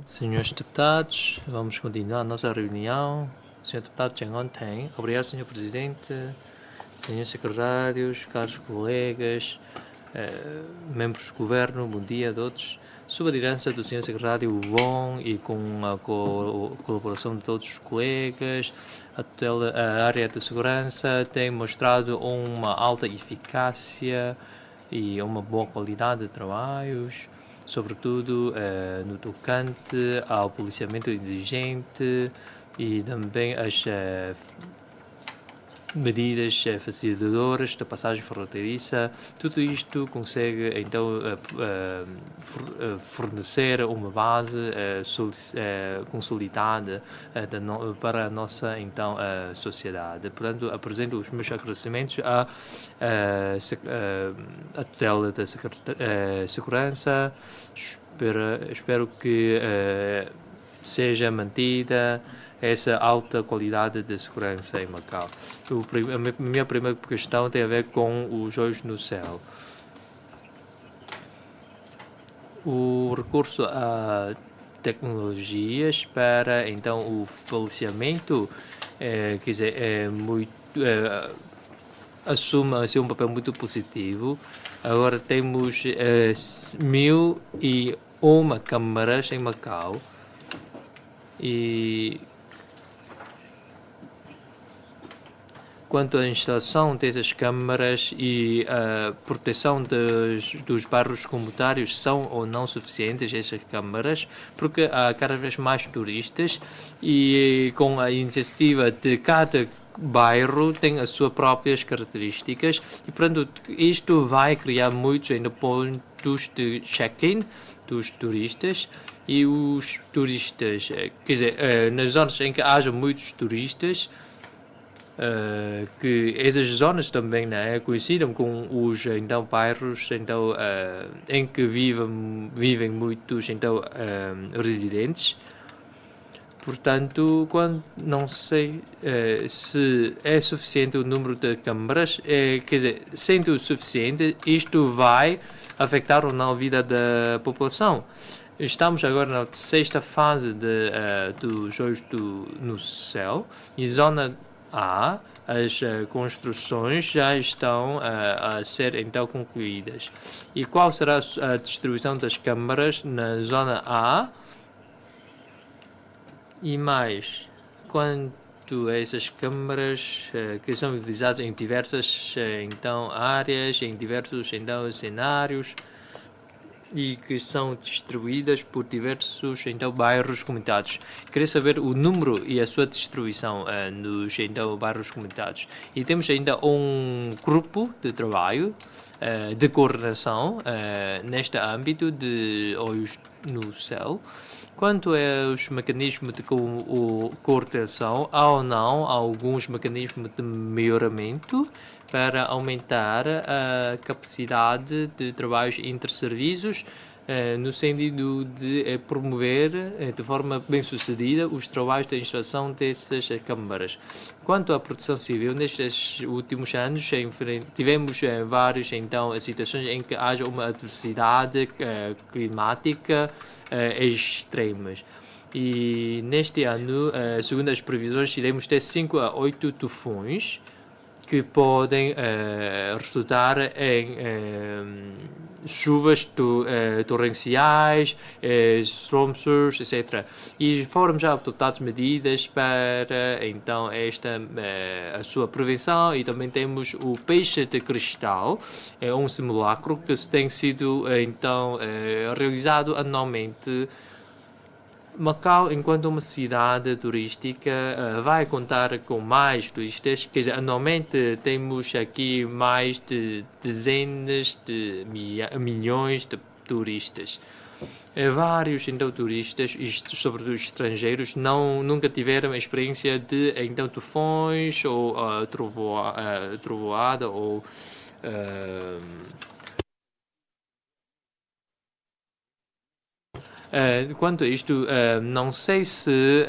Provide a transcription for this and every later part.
Senhores deputados, vamos continuar a nossa reunião. Senhor deputado Cheng Onteng, obrigado, senhor presidente, senhores secretários, caros colegas, membros do governo, bom dia a todos. Sob a liderança do senhor secretário Wong e com a colaboração de todos os colegas, a área de segurança tem mostrado uma alta eficácia e uma boa qualidade de trabalhos, sobretudo no tocante ao policiamento inteligente e também as medidas facilitadoras da passagem fronteiriça. Tudo isto consegue então fornecer uma base consolidada para a nossa então sociedade. Portanto, apresento os meus agradecimentos à tutela da segurança. Espero que seja mantida essa alta qualidade de segurança em Macau. A minha primeira questão tem a ver com os olhos no céu. O recurso a tecnologias para então o policiamento, quer dizer, assume assim, um papel muito positivo. Agora temos 1.001 câmaras em Macau e quanto à instalação dessas câmaras e a proteção dos bairros comunitários, são ou não suficientes essas câmaras, porque há cada vez mais turistas e com a iniciativa de cada bairro tem as suas próprias características e, portanto, isto vai criar muitos ainda pontos de check-in dos turistas e os turistas, quer dizer, nas zonas em que haja muitos turistas, que essas zonas também coincidam com os então bairros então em que vivem muitos então residentes. Portanto, não sei se é suficiente o número de câmaras, quer dizer, sendo suficiente, isto vai afetar ou não a vida da população. Estamos agora na sexta fase dos olhos no céu, e zona A, as construções já estão a ser então concluídas. E qual será a distribuição das câmaras na zona A? E mais, quanto a essas câmaras que são utilizadas em diversas então áreas, em diversos então cenários, e que são distribuídas por diversos então bairros comunitários. Queria saber o número e a sua distribuição nos então bairros comunitários. E temos ainda um grupo de trabalho de coordenação neste âmbito de olhos no céu. Quanto aos mecanismos de coordenação, há ou não alguns mecanismos de melhoramento para aumentar a capacidade de trabalhos interserviços, no sentido de promover de forma bem-sucedida os trabalhos de instalação dessas câmaras. Quanto à proteção civil, nestes últimos anos tivemos várias então, situações em que haja uma adversidade climática extremas. E neste ano, segundo as previsões, iremos ter 5 a 8 tufões que podem resultar em chuvas torrenciais, storm surge, etc. E foram já adotadas medidas para então a sua prevenção, e também temos o peixe de cristal, um simulacro que tem sido então realizado anualmente. Macau, enquanto uma cidade turística, vai contar com mais turistas, quer dizer, anualmente temos aqui mais de dezenas de milhões de turistas. Vários então turistas, sobretudo estrangeiros, nunca tiveram a experiência de então tufões ou trovoada ou quanto a isto, não sei se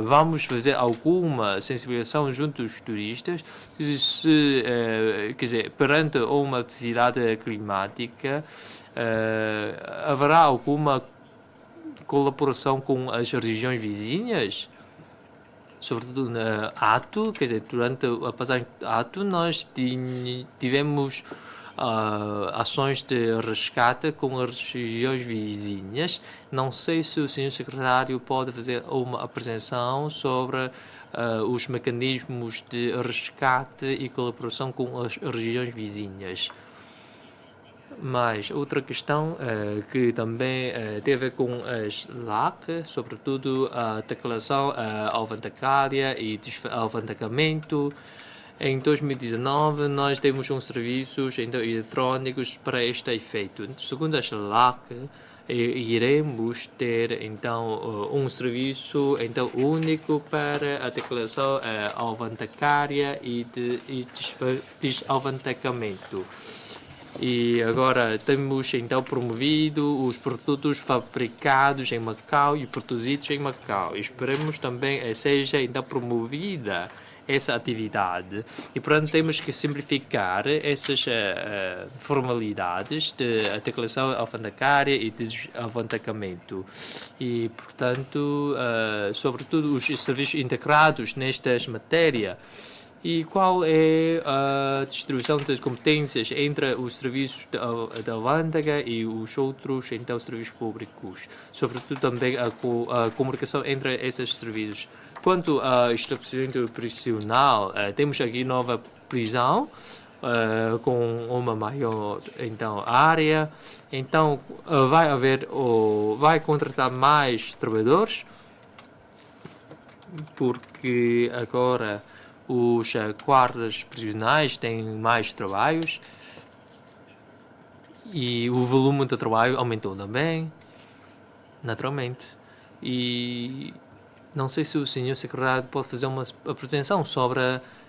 vamos fazer alguma sensibilização junto dos turistas, se, quer dizer, perante uma adversidade climática, haverá alguma colaboração com as regiões vizinhas, sobretudo na Ato, quer dizer, durante a passagem de Ato nós tivemos ações de resgate com as regiões vizinhas. Não sei se o senhor secretário pode fazer uma apresentação sobre os mecanismos de resgate e colaboração com as regiões vizinhas. Mas outra questão que também tem a ver com as LAC, sobretudo a declaração alfandegária e alfandegamento. Em 2019, nós temos serviços eletrônicos para este efeito. Segundo as LAC, iremos ter então serviço único para a declaração alfandegária e desalfandegamento. E agora temos então promovido os produtos fabricados em Macau e produzidos em Macau. Esperemos também seja então promovida essa atividade e, portanto, temos que simplificar essas formalidades de declaração alfandegária e desalfandegamento e, portanto, sobretudo os serviços integrados nestas matérias. E qual é a distribuição das competências entre os serviços da alfândega e os outros então serviços públicos, sobretudo também a comunicação entre esses serviços. Quanto ao estabelecimento prisional, temos aqui nova prisão com uma maior então área. Então vai contratar mais trabalhadores, porque agora os guardas prisionais têm mais trabalhos e o volume de trabalho aumentou também, naturalmente. E não sei se o senhor secretário pode fazer uma apresentação sobre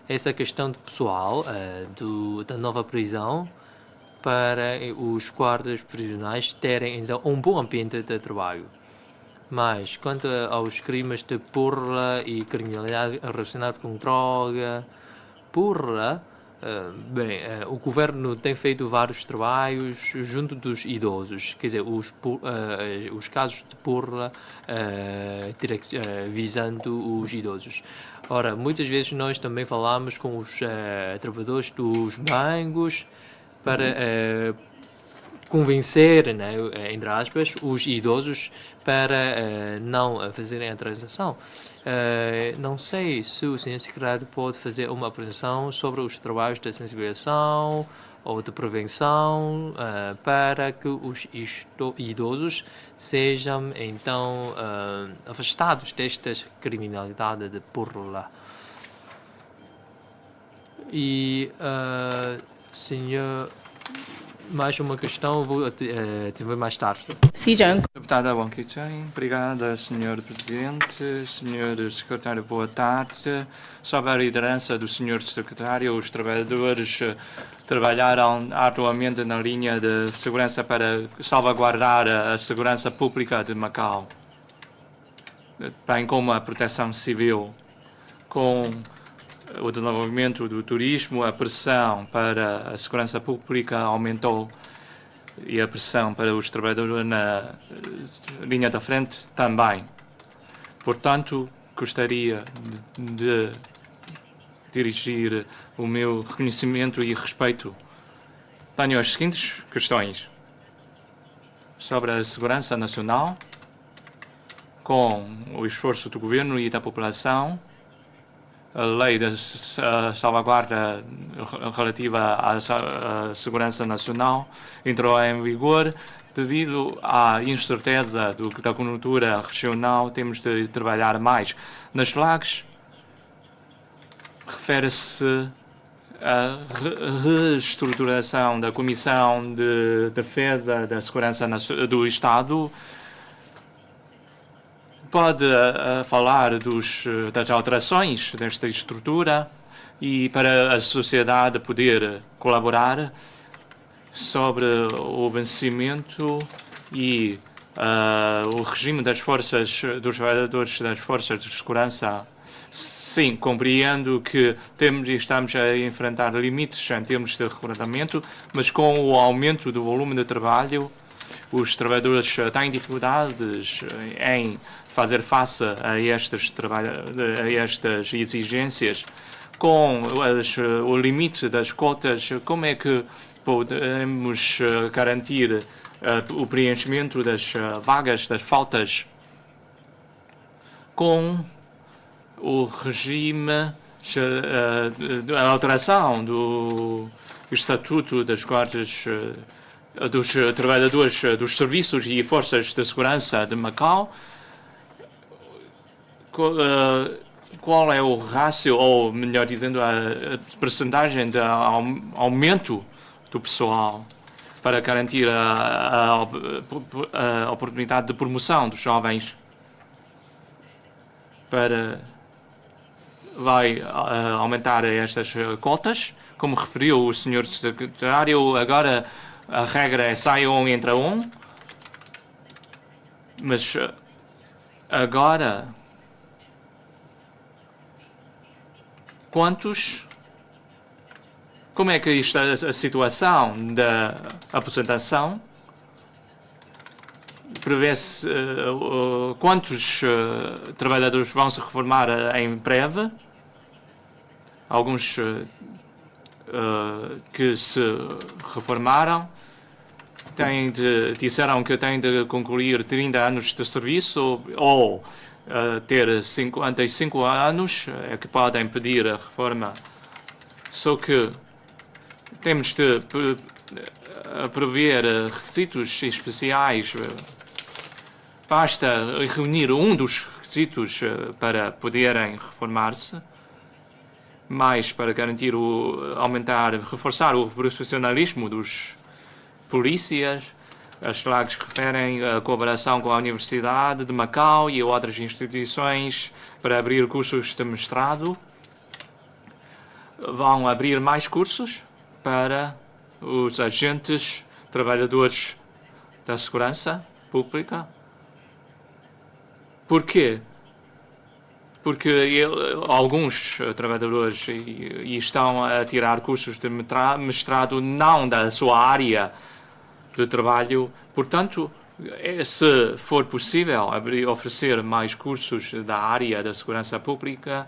essa questão de pessoal da nova prisão para os guardas prisionais terem então um bom ambiente de trabalho. Mas quanto aos crimes de burla e criminalidade relacionada com droga, burla, o governo tem feito vários trabalhos junto dos idosos, quer dizer, os casos de burla visando os idosos. Ora, muitas vezes nós também falamos com os trabalhadores dos bancos para convencer, né, entre aspas, os idosos para não fazerem a transação. Não sei se o senhor secretário pode fazer uma apresentação sobre os trabalhos de sensibilização ou de prevenção para que os idosos sejam então afastados desta criminalidade de burla. E, senhor, mais uma questão, vou desenvolver mais tarde. Deputada Wong Kee-cheng, obrigada, Sr. Presidente. Sr. Secretário, boa tarde. Sob a liderança do Sr. Secretário, os trabalhadores trabalharam arduamente na linha de segurança para salvaguardar a segurança pública de Macau, bem como a proteção civil. Com o desenvolvimento do turismo, a pressão para a segurança pública aumentou e a pressão para os trabalhadores na linha da frente também. Portanto, gostaria de dirigir o meu reconhecimento e respeito. Tenho as seguintes questões sobre a segurança nacional, com o esforço do governo e da população. A lei da salvaguarda relativa à segurança nacional entrou em vigor. Devido à incerteza da conjuntura regional, temos de trabalhar mais. Nas LACs, refere-se à reestruturação da Comissão de Defesa da Segurança do Estado. Pode falar das alterações desta estrutura e para a sociedade poder colaborar sobre o vencimento e o regime das forças, dos trabalhadores das forças de segurança. Sim, compreendo que estamos a enfrentar limites em termos de recrutamento, mas com o aumento do volume de trabalho, os trabalhadores têm dificuldades em fazer face a estas exigências. Com o limite das cotas, como é que podemos garantir o preenchimento das vagas, das faltas, com o regime, a alteração do Estatuto das Guardas dos Trabalhadores dos Serviços e Forças de Segurança de Macau? Qual é o rácio, ou melhor dizendo, a percentagem de aumento do pessoal para garantir a oportunidade de promoção dos jovens? Vai aumentar estas cotas? Como referiu o Sr. Secretário, agora a regra é sai um, entra um. Mas agora, quantos? Como é que está a situação da aposentação? Prevê-se quantos trabalhadores vão se reformar em breve? Alguns que se reformaram disseram que têm de concluir 30 anos de serviço ou ter 55 anos, é que podem pedir a reforma. Só que temos de prever requisitos especiais. Basta reunir um dos requisitos para poderem reformar-se, mais para garantir reforçar o profissionalismo dos polícias. As leis referem a colaboração com a Universidade de Macau e outras instituições para abrir cursos de mestrado. Vão abrir mais cursos para os agentes trabalhadores da segurança pública. Por quê? Porque alguns trabalhadores estão a tirar cursos de mestrado não da sua área de trabalho. Portanto, se for possível oferecer mais cursos da área da segurança pública,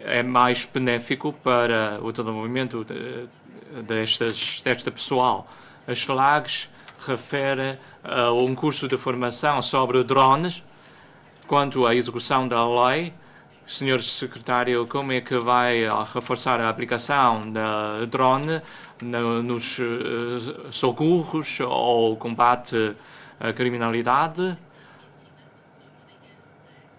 é mais benéfico para o desenvolvimento deste pessoal. As leis referem a um curso de formação sobre drones. Quanto à execução da lei, Sr. Secretário, como é que vai reforçar a aplicação da drone nos socorros ou combate à criminalidade?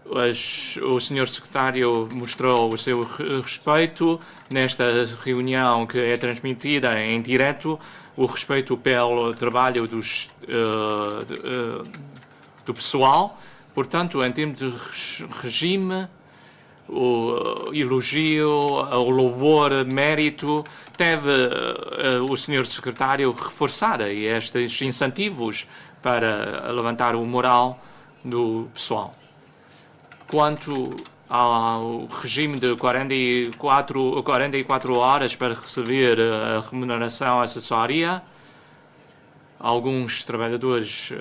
O Sr. Secretário mostrou o seu respeito nesta reunião que é transmitida em direto, o respeito pelo trabalho do pessoal. Portanto, em termos de regime, o elogio, o louvor, mérito, deve o Sr. Secretário reforçar estes incentivos para levantar o moral do pessoal. Quanto ao regime de 44 horas para receber a remuneração acessória, alguns trabalhadores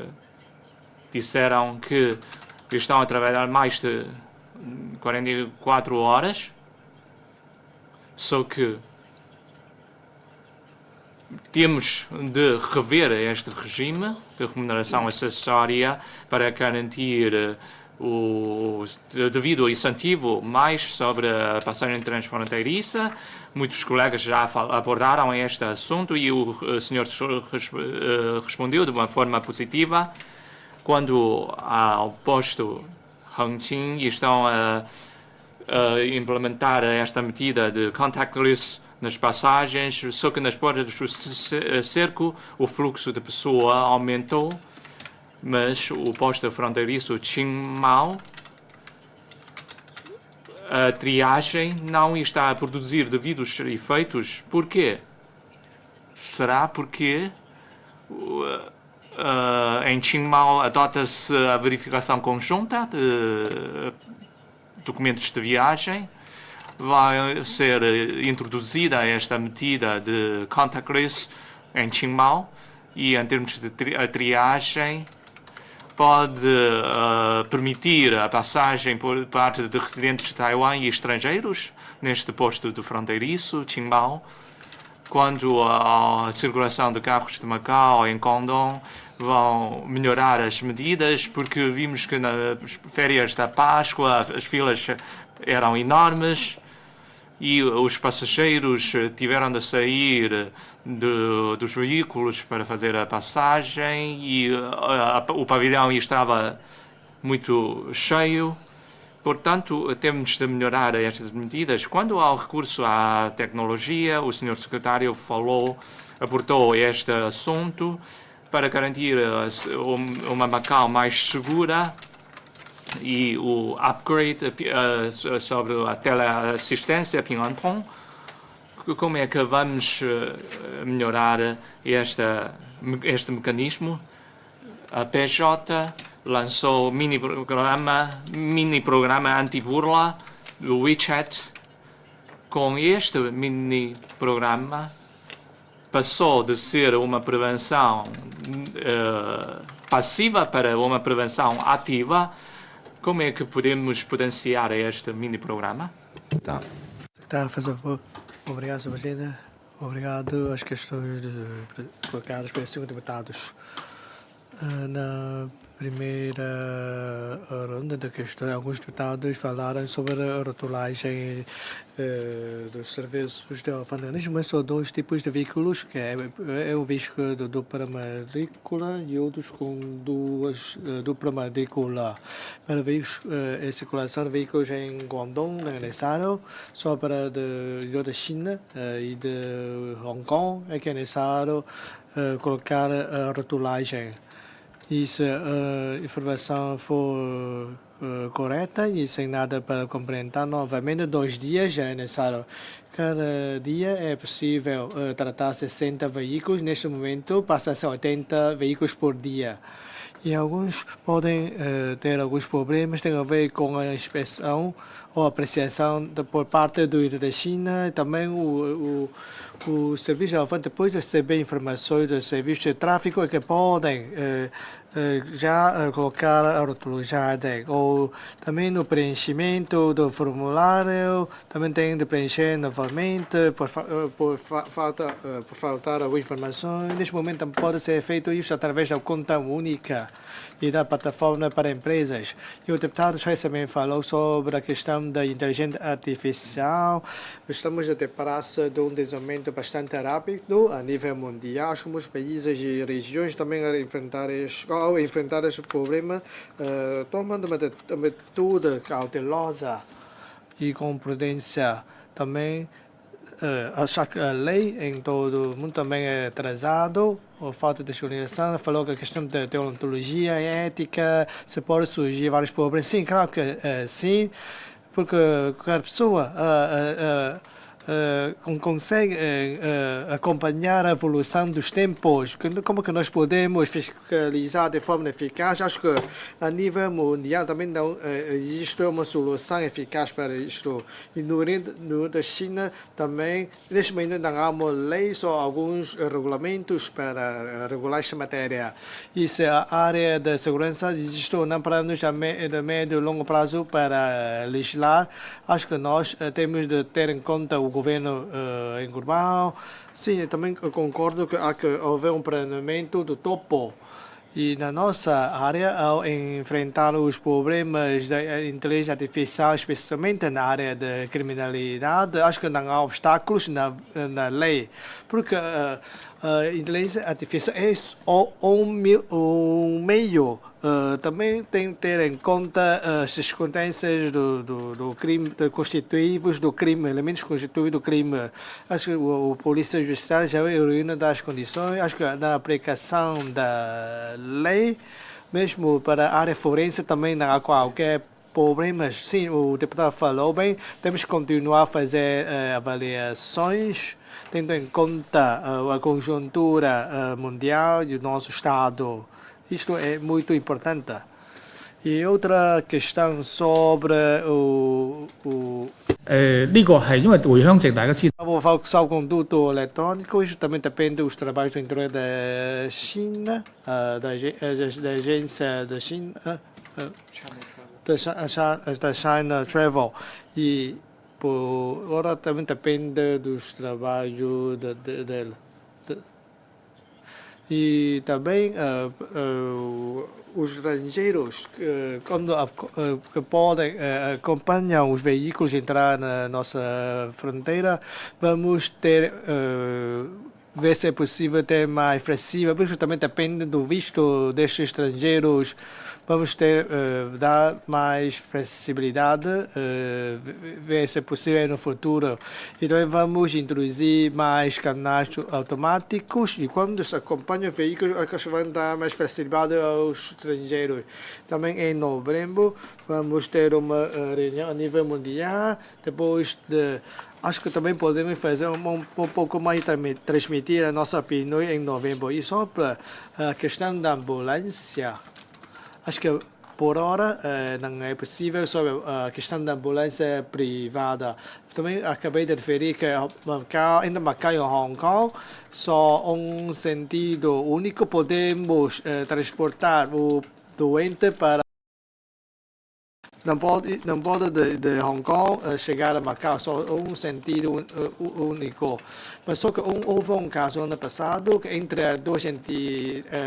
disseram que estão a trabalhar mais de 44 horas, só que temos de rever este regime de remuneração acessória para garantir o devido incentivo mais sobre a passagem transfronteiriça. Muitos colegas já abordaram este assunto e o senhor respondeu de uma forma positiva. Quando ao posto Hongqing estão a implementar esta medida de contactless nas passagens, só que nas portas do cerco o fluxo de pessoa aumentou, mas o posto fronteiriço Qingmao, a triagem não está a produzir devidos efeitos. Por quê? Será porque em Qingmao adota-se a verificação conjunta de documentos de viagem? Vai ser introduzida esta medida de contactless em Qingmao e em termos de triagem, pode permitir a passagem por parte de residentes de Taiwan e estrangeiros neste posto de fronteiriço, Qingmao. Quanto à circulação de carros de Macau em Condom, vão melhorar as medidas, porque vimos que nas férias da Páscoa as filas eram enormes e os passageiros tiveram de sair dos veículos para fazer a passagem e o pavilhão estava muito cheio. Portanto, temos de melhorar estas medidas. Quando há o recurso à tecnologia, o Sr. Secretário abordou este assunto para garantir uma Macau mais segura e o upgrade sobre a teleassistência Ping An Pong. Como é que vamos melhorar este mecanismo? A PJ lançou mini programa anti-burla do WeChat. Com este mini programa passou de ser uma prevenção passiva para uma prevenção ativa. Como é que podemos potenciar este mini programa? Tá. Secretário, faz favor. Obrigado, Sr. Presidente. Obrigado às questões colocadas pelos senhores deputados. Na primeira ronda da questão, alguns deputados falaram sobre a rotulagem dos serviços de alfândega, mas são dois tipos de veículos, que é o veículo dupla matrícula e outros com dupla matrícula. Para veículos, a circulação de veículos em Guangdong não é necessário, só para da China e de Hong Kong é que é necessário colocar a rotulagem. E se a informação for correta e sem nada para complementar, novamente 2 dias já é necessário. Cada dia é possível tratar 60 veículos, neste momento passa a ser 80 veículos por dia. E alguns podem ter alguns problemas, tem a ver com a inspeção ou apreciação por parte da China, e também o serviço de alfândega, depois de receber informações do serviço de tráfego, é que podem já colocar a rotulagem, ou também no preenchimento do formulário, também tem de preencher novamente por faltar alguma informação. Neste momento pode ser feito isso através da conta única e da plataforma para empresas. E o deputado já também falou sobre a questão da inteligência artificial. Estamos a deparar-se de um desenvolvimento bastante rápido a nível mundial. Os países e regiões também a enfrentar esse problema, tomando uma atitude cautelosa e com prudência. Também achar que a lei em todo o mundo também é atrasado, a falta de organização, falou que a questão da deontologia e ética, se pode surgir vários problemas. Sim, claro que sim, porque cada pessoa consegue acompanhar a evolução dos tempos. Como que nós podemos fiscalizar de forma eficaz? Acho que a nível mundial também não existe uma solução eficaz para isto. E no da China também, neste momento não há uma lei, só alguns regulamentos para regular esta matéria. E se a área da segurança existe ou não para nos a médio e longo prazo para legislar, acho que nós temos de ter em conta o governo em global. Sim, eu também concordo que há que haver um planeamento do topo. E na nossa área, ao enfrentar os problemas da inteligência artificial, especialmente na área da criminalidade, acho que não há obstáculos na lei, porque a inteligência artificial é um meio. Também tem que ter em conta as circunstâncias do crime, constitutivos do crime, elementos constitutivos do crime. Acho que o Polícia Judiciária já reúne das condições, acho que na aplicação da lei, mesmo para a área forense também não há qualquer problemas. Sim, o deputado falou bem, temos que continuar a fazer avaliações, tendo em conta a conjuntura mundial e o nosso Estado. Isto é muito importante. E outra questão sobre o 呢個係因為回鄉證大家知道 o salvo-conduto eletrônico, isso também depende dos trabalhos do interior da China, da agência da China, da China Travel. E por hora também depende dos trabalhos dele. E também os estrangeiros quando que podem acompanhar os veículos entrar na nossa fronteira, vamos ter ver se é possível ter mais flexível, porque também depende do visto destes estrangeiros. Vamos ter dar mais flexibilidade, ver se é possível no futuro. E também vamos introduzir mais canais automáticos e quando se acompanha o veículo, acho que vão dar mais flexibilidade aos estrangeiros. Também em novembro vamos ter uma reunião a nível mundial, depois de acho que também podemos fazer um pouco mais transmitir a nossa opinião em novembro. E sobre a questão da ambulância, acho que por hora não é possível sobre a questão da ambulância privada. Também acabei de referir que ainda Macau e Hong Kong só um sentido único podemos transportar o doente para não pode de Hong Kong chegar a Macau, só um sentido único. Mas só que houve um caso ano passado que entre duas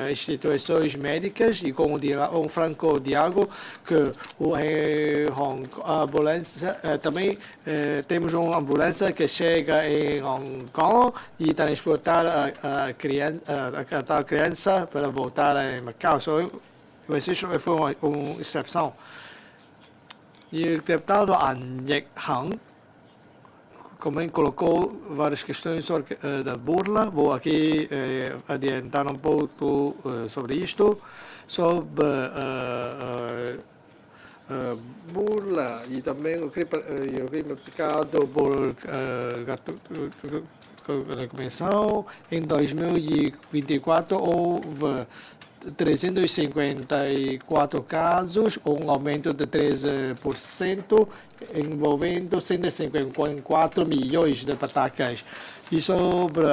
instituições médicas e com um franco diálogo que a ambulância também temos uma ambulância que chega em Hong Kong e transportar a tal criança para voltar a Macau. Mas isso foi uma exceção. E o deputado An Nhek-hang também colocou várias questões sobre da burla. Vou aqui adiantar um pouco sobre isto, sobre burla e também o crime aplicado por a Comissão. Em 2024 houve 354 casos, um aumento de 13%, envolvendo 154 milhões de patacas. E sobre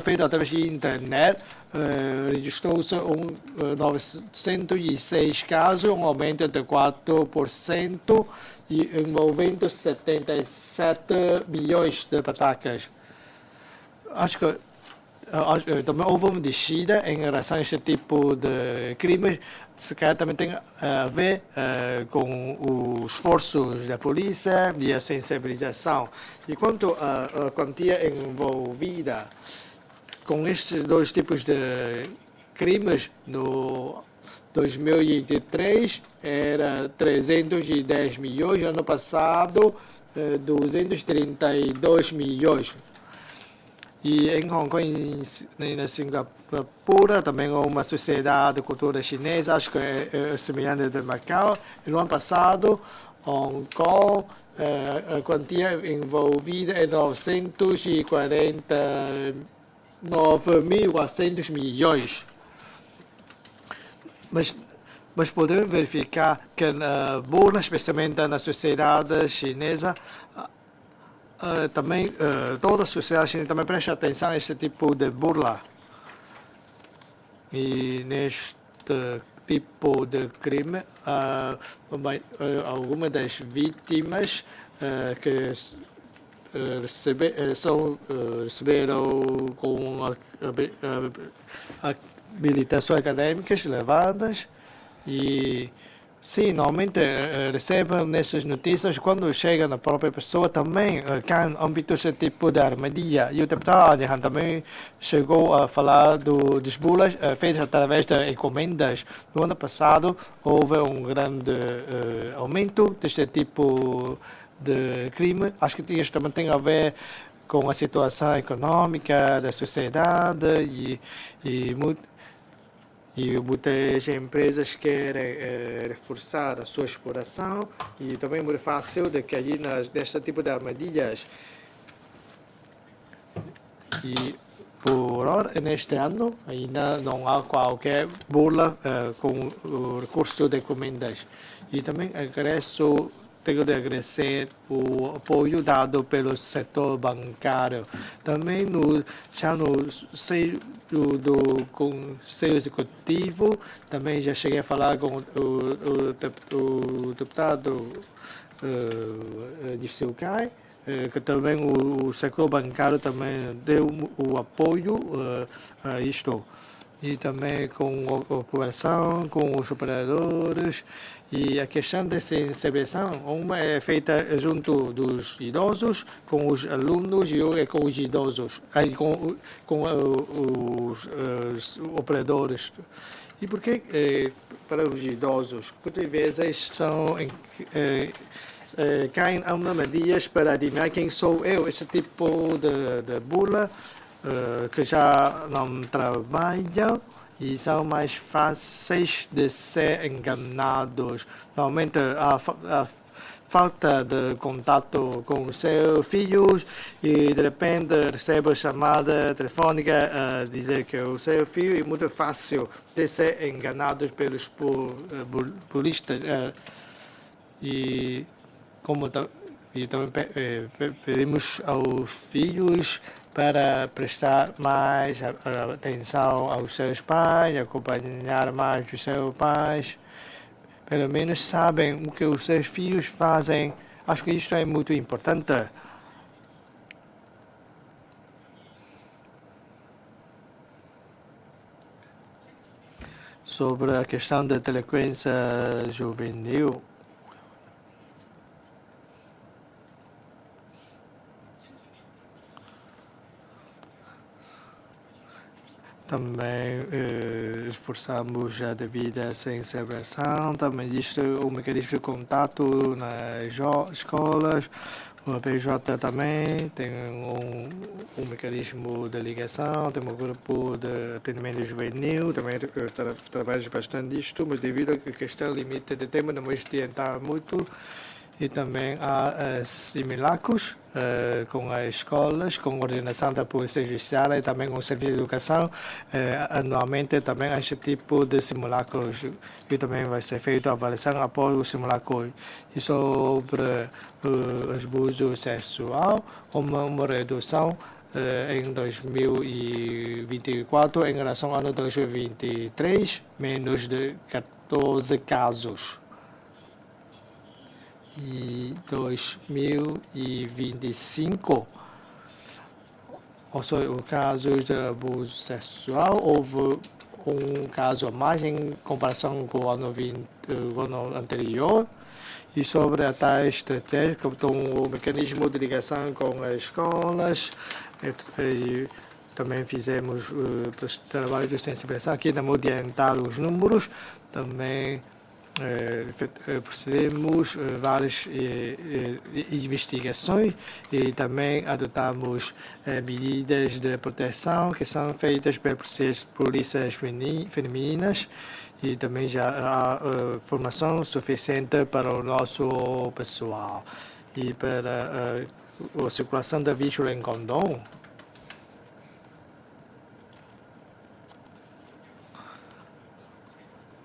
feito através da internet, registrou-se 906 casos, um aumento de 4%, e envolvendo 77 milhões de patacas. Acho que também houve uma descida em relação a este tipo de crimes, se calhar também tem a ver com os esforços da polícia e a sensibilização. E quanto à quantia envolvida com estes dois tipos de crimes, no 2023 era 310 milhões, ano passado 232 milhões. E em Hong Kong e na Singapura também há uma sociedade de cultura chinesa, acho que é semelhante de Macau. No ano passado, Hong Kong, a quantia envolvida é 949.400 milhões. Mas podemos verificar que na burla, especialmente na sociedade chinesa, também toda a sociedade chinesa também presta atenção a este tipo de burla. E neste tipo de crime, algumas das vítimas que receberam com habilitações acadêmicas elevadas e sim, normalmente recebem nessas notícias, quando chega na própria pessoa, também cai no âmbito desse tipo de armadilha. E o deputado Alejandro também chegou a falar dos burlas feitas através de encomendas. No ano passado, houve um grande aumento deste tipo de crime. Acho que isto também tem a ver com a situação econômica da sociedade e muitas empresas querem reforçar a sua exploração e também é muito fácil de cair neste tipo de armadilhas. E por hora. Neste ano ainda não há qualquer bula com o recurso de encomendas. E também tenho de agradecer o apoio dado pelo setor bancário. Também já no seio do Conselho Executivo, também já cheguei a falar com o deputado Dirceu Cai, que também o setor bancário também deu o apoio a isto. E também com a cooperação com os operadores. E a questão de sensibilização, uma é feita junto dos idosos, com os alunos e outra é com os idosos, com os operadores. E por que para os idosos? Muitas vezes caem a armadilhas para adivinhar quem sou eu. Este tipo de bula que já não trabalham e são mais fáceis de ser enganados. Normalmente a falta de contato com os seus filhos e de repente recebe a chamada telefônica a dizer que é o seu filho. É muito fácil de ser enganados pelos polícias. E também pedimos aos filhos para prestar mais atenção aos seus pais, acompanhar mais os seus pais. Pelo menos sabem o que os seus filhos fazem. Acho que isto é muito importante. Sobre a questão da delinquência juvenil, também esforçamos a devida sensibilização. Também existe um mecanismo de contato nas escolas. O PJ também tem um mecanismo de ligação, tem um grupo de atendimento juvenil, também trabalhamos bastante disto, mas devido à questão limite de tempo, não vamos adiantar muito. E também há simulacros com as escolas, com a coordenação da Polícia Judiciária e também com o Serviço de Educação. Anualmente também há este tipo de simulacros e também vai ser feita a avaliação após o simulacro. E sobre abuso sexual, uma redução em 2024 em relação ao ano 2023, menos de 14 casos. E 2025, ou seja, o caso de abuso sexual, houve um caso a mais em comparação com o ano anterior. E sobre a tal estratégia, então, o mecanismo de ligação com as escolas, e também fizemos trabalho de sensibilização. Aqui não vou adiantar os números, também procedemos várias investigações e também adotamos medidas de proteção que são feitas pelas polícias femininas e também já há formação suficiente para o nosso pessoal e para a circulação da víscula em condom.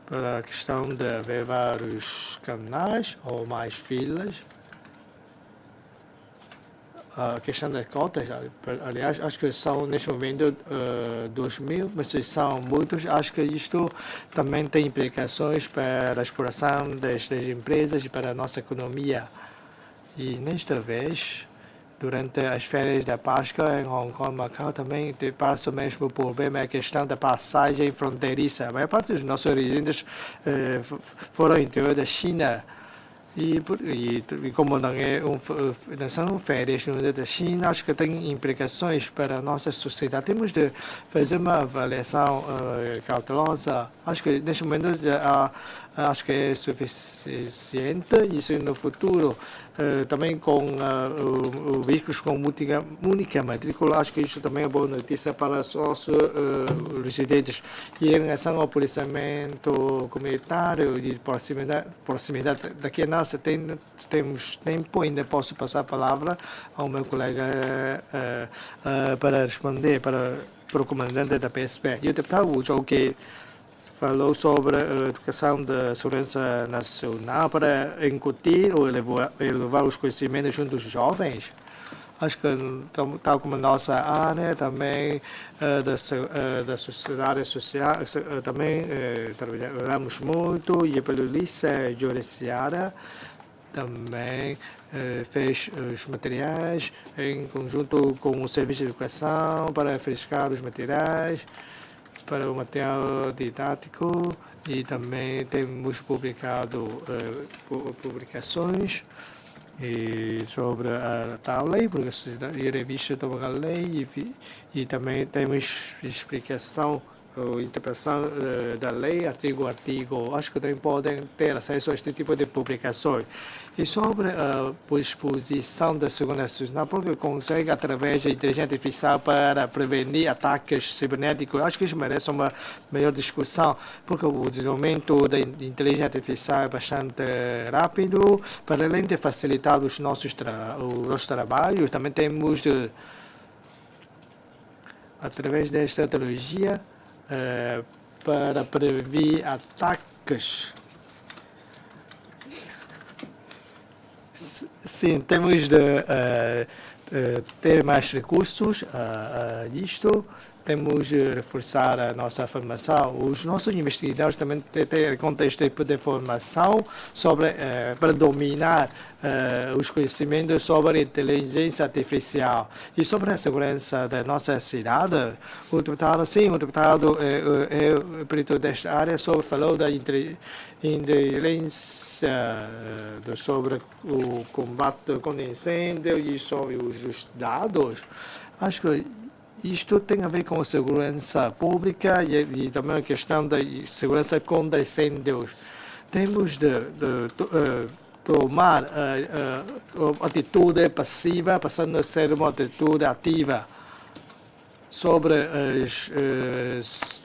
Para a questão de haver vários canais ou mais filas. A questão das cotas, aliás, acho que são neste momento 2.000, mas se são muitos, acho que isto também tem implicações para a exploração das empresas e para a nossa economia. E nesta vez, durante as férias da Páscoa em Hong Kong, Macau, também passa o mesmo problema, a questão da passagem fronteiriça. A maior parte dos nossos residentes foram ao interior da China. E como não são férias no da China, acho que tem implicações para a nossa sociedade. Temos de fazer uma avaliação cautelosa. Acho que neste momento acho que é suficiente. Isso no futuro, também com veículos com única matrícula, acho que isso também é boa notícia para os nossos residentes. E em relação ao policiamento comunitário e de proximidade, daqui a nós temos tempo, ainda posso passar a palavra ao meu colega para responder, para para o comandante da PSP. E o deputado Wu Zhou, que falou sobre a educação da segurança nacional para incutir ou elevar os conhecimentos junto dos jovens. Acho que, tal como a nossa área, também da sociedade social, também trabalhamos muito, e pelo Liceu Judiciária também fez os materiais em conjunto com o Serviço de Educação para refrescar os materiais, para o material didático, e também temos publicado publicações sobre a tal lei, e revista sobre a lei, e também temos explicação ou interpretação da lei, artigo a artigo. Acho que também podem ter acesso a este tipo de publicações. E sobre a exposição da segurança nacional, porque consegue, através da inteligência artificial, para prevenir ataques cibernéticos. Acho que isso merece uma melhor discussão, porque o desenvolvimento da inteligência artificial é bastante rápido. Para além de facilitar os nossos trabalhos, também temos de, através desta tecnologia, para prevenir ataques. Sim, temos de ter mais recursos a isto. Temos de reforçar a nossa formação. Os nossos investigadores também têm em conta este tipo de formação para dominar os conhecimentos sobre a inteligência artificial e sobre a segurança da nossa cidade. O deputado é perito desta área, falou da inteligência sobre o combate com incêndio e sobre os dados. Acho que isto tem a ver com a segurança pública e também a questão da segurança contra incêndios. Temos de tomar atitude passiva, passando a ser uma atitude ativa sobre as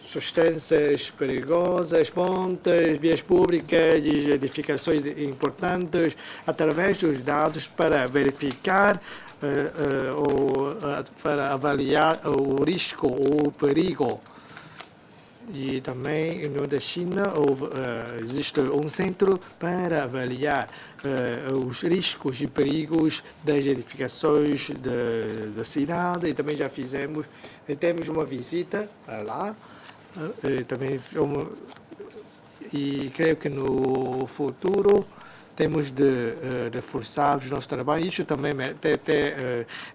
substâncias perigosas, pontes, vias públicas e edificações importantes, através dos dados para verificar ou para avaliar o risco ou o perigo. E também na China existe um centro para avaliar os riscos e perigos das edificações da cidade, e também já temos uma visita lá, também e creio que no futuro temos de reforçar os nossos trabalhos. Isso também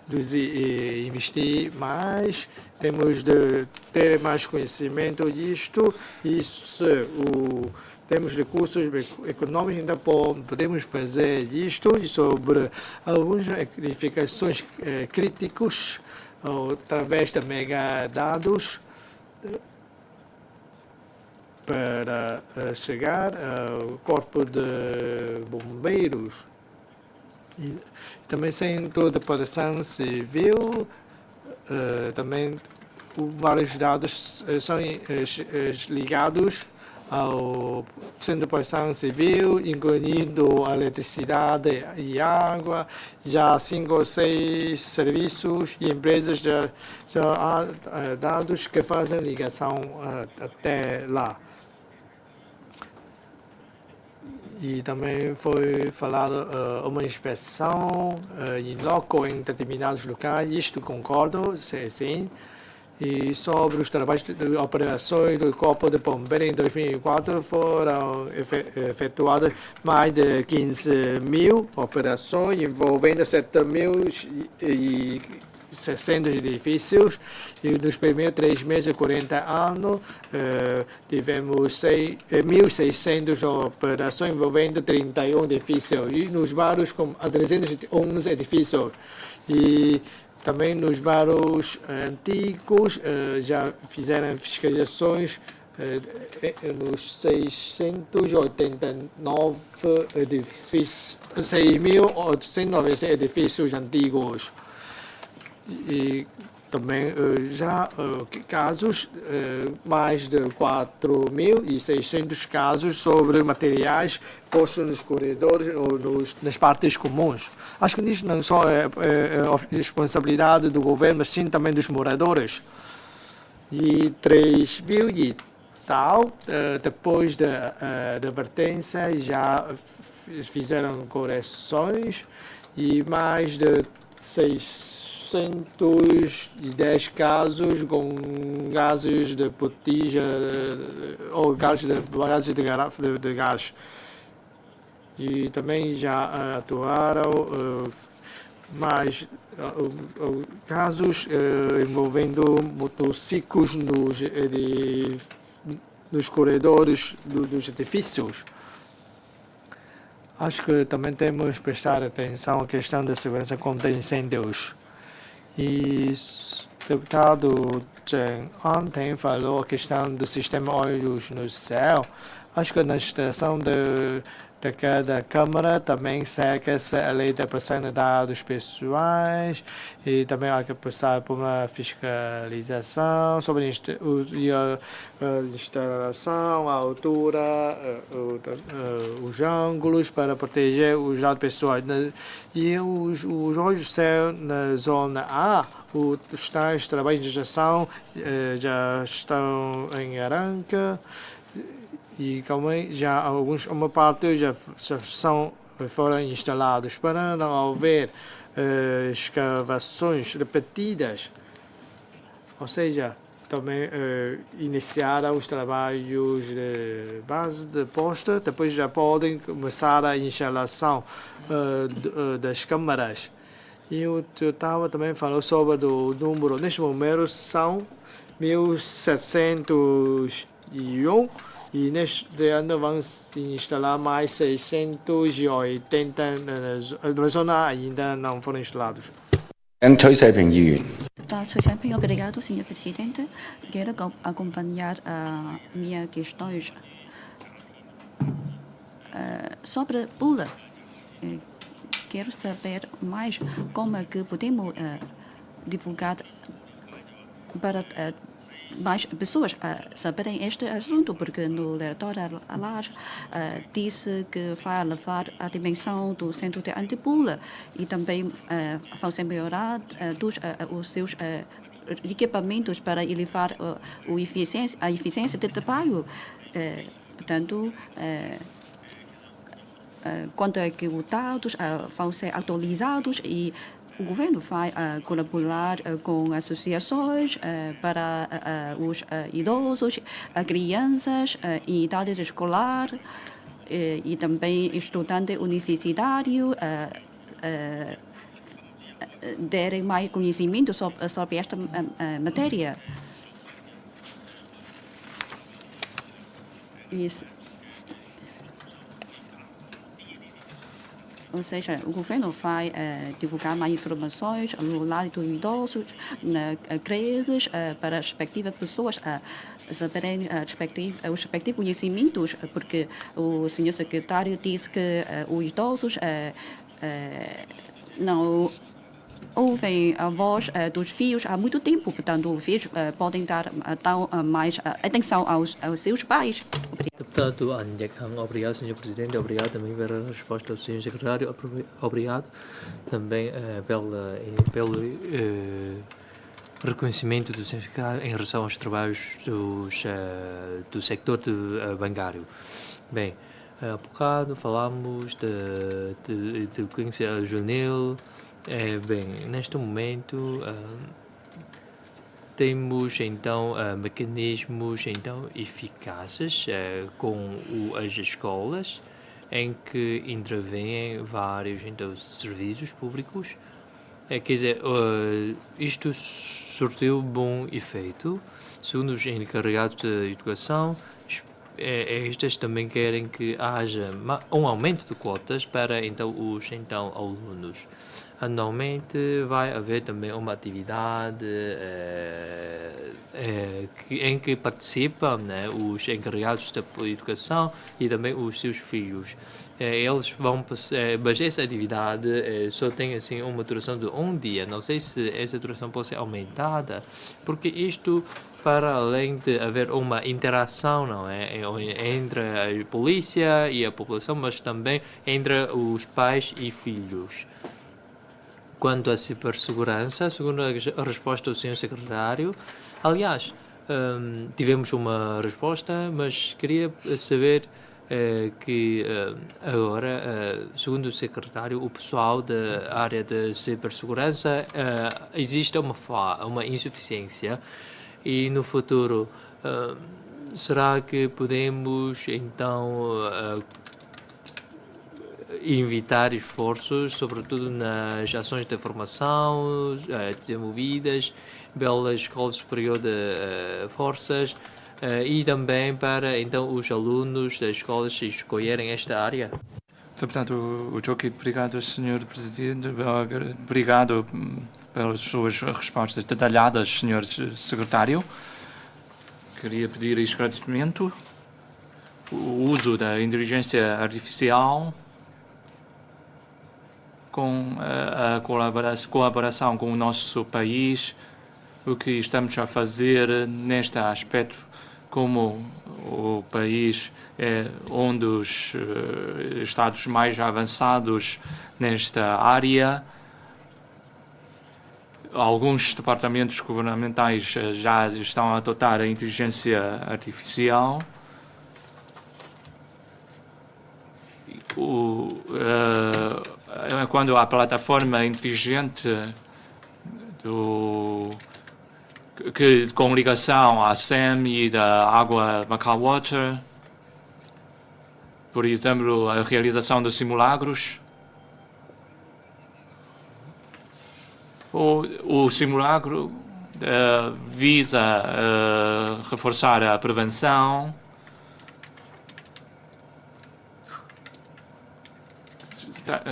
de investir mais, temos de ter mais conhecimento disto, e temos recursos econômicos, ainda podemos fazer isto, e sobre algumas verificações críticas através de megadados, para chegar ao corpo de bombeiros e também Centro de Proteção Civil. Também vários dados são ligados ao Centro de Proteção Civil, incluindo a eletricidade e água. Já 5 ou 6 serviços e empresas já há dados que fazem ligação até lá. E também foi falado uma inspeção em loco em determinados locais. Isto concordo, sim. E sobre os trabalhos de operações do Corpo de Bombeiros em 2004, foram efetuadas mais de 15.000 operações, envolvendo 7.600 edifícios. E nos primeiros 3 meses de 40 anos, tivemos 1.600 operações envolvendo 31 edifícios. E nos bairros com 311 edifícios. E também nos bairros antigos já fizeram fiscalizações nos 689 edifícios, 6.896 edifícios antigos. E também já casos, mais de 4.600 casos sobre materiais postos nos corredores ou nas partes comuns. Acho que isso não só é responsabilidade do governo, mas sim também dos moradores. E 3.000 e tal, depois da advertência, já fizeram correções e mais de 610 casos com gases de botija ou gases de garrafa de gás. E também já atuaram mais casos envolvendo motociclos nos corredores dos edifícios. Acho que também temos que prestar atenção à questão da segurança contra incêndios. E o deputado Chen ontem falou a questão do sistema Olhos no Céu. Acho que na estação de cada Câmara também segue-se a lei da proteção de dados pessoais e também há que passar por uma fiscalização sobre a instalação, a altura, os ângulos para proteger os dados pessoais. E os olhos do céu na zona A, os tais trabalhos de gestão já estão em arranque. E já uma parte já foram instalados para não haver escavações repetidas. Ou seja, também iniciaram os trabalhos de base de posta, depois já podem começar a instalação das câmaras. E o deputado também falou sobre o número. Neste momento são 1.701. E neste ano vão se instalar mais 680 na zona ainda não foram instalados. Deputado Choi Sai-ping, obrigado, Sr. Presidente. Quero acompanhar minhas questões sobre Pula. Quero saber mais como é que podemos divulgar para mais pessoas saberem este assunto, porque no relatório disse que vai levar a dimensão do centro de antipula e também vão ser melhorar os seus equipamentos para elevar a eficiência de trabalho. Portanto, quando é que os dados vão ser atualizados e o governo vai colaborar com associações para os idosos, crianças em idade escolar e também estudante universitário terem mais conhecimento sobre esta matéria. Ou seja, o governo vai divulgar mais informações no lar dos idosos, na creches, para as respectivas pessoas saberem os respectivos conhecimentos, porque o senhor secretário disse que os idosos não ouvem a voz dos filhos há muito tempo, portanto, os filhos podem dar mais atenção aos seus pais. Deputado Anyek Hang, obrigado, Sr. Presidente. Obrigado também pela resposta ao Sr. Secretário. Obrigado também pelo reconhecimento do Sr. Secretário em relação aos trabalhos do sector bancário. Bem, há bocado falamos de conhecer juvenil. Bem, neste momento temos então mecanismos então eficazes com as escolas em que intervêm vários então serviços públicos. Quer dizer, isto surtiu bom efeito. Segundo os encarregados de educação, estes também querem que haja um aumento de cotas para então os alunos. Anualmente vai haver também uma atividade em que participam, né, os encarregados da educação e também os seus filhos. Eles vão mas essa atividade só tem assim uma duração de um dia. Não sei se essa duração pode ser aumentada, porque isto, para além de haver uma interação, não é, entre a polícia e a população, mas também entre os pais e filhos. Quanto à cibersegurança, segundo a resposta do Sr. Secretário, aliás, tivemos uma resposta, mas queria saber que agora, segundo o secretário, o pessoal da área de cibersegurança, existe uma insuficiência e no futuro será que podemos então invitar esforços, sobretudo nas ações de formação desenvolvidas pela Escola Superior de Forças e também para então os alunos das escolas escolherem esta área? Deputado Uchoki, obrigado, Sr. Presidente. Obrigado pelas suas respostas detalhadas, Sr. Secretário. Queria pedir esclarecimento. O uso da inteligência artificial com a colaboração com o nosso país, o que estamos a fazer neste aspecto, como o país é um dos estados mais avançados nesta área. Alguns departamentos governamentais já estão a adotar a inteligência artificial. Quando a plataforma inteligente com ligação à SEM e da água Macau Water, por exemplo, a realização de simulacros. O simulacro visa reforçar a prevenção.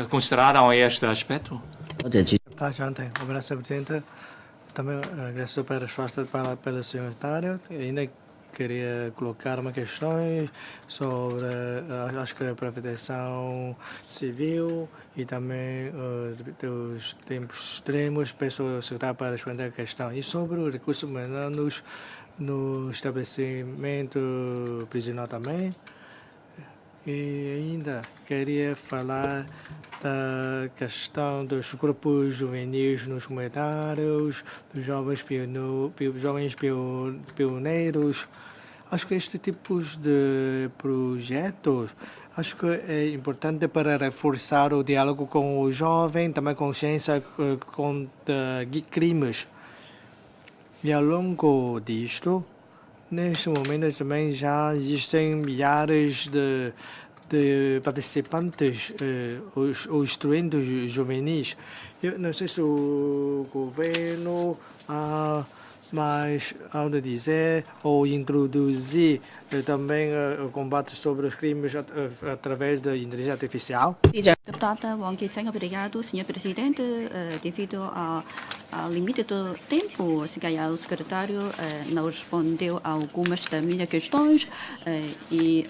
Consideraram este aspecto? Tá, já tem. Obrigado, Sr. Presidente. Também agradeço pela resposta pelo secretário. Ainda queria colocar uma questão sobre, acho que a proteção civil e também dos tempos extremos. Peço ao secretário para responder a questão. E sobre os recursos humanos no estabelecimento prisional também. E ainda queria falar da questão dos grupos juvenis nos comunitários, dos jovens pioneiros. Acho que este tipo de projetos acho que é importante para reforçar o diálogo com o jovem, também consciência contra crimes. E ao longo disto, neste momento também já existem milhares de participantes, os estudantes juvenis. Eu não sei se o governo mais ao dizer ou introduzir também o combate sobre os crimes através da inteligência artificial. Deputada Wang Kei-cheng, obrigado, Sr. Presidente. Devido ao limite do tempo, se calhar o secretário não respondeu a algumas das minhas questões e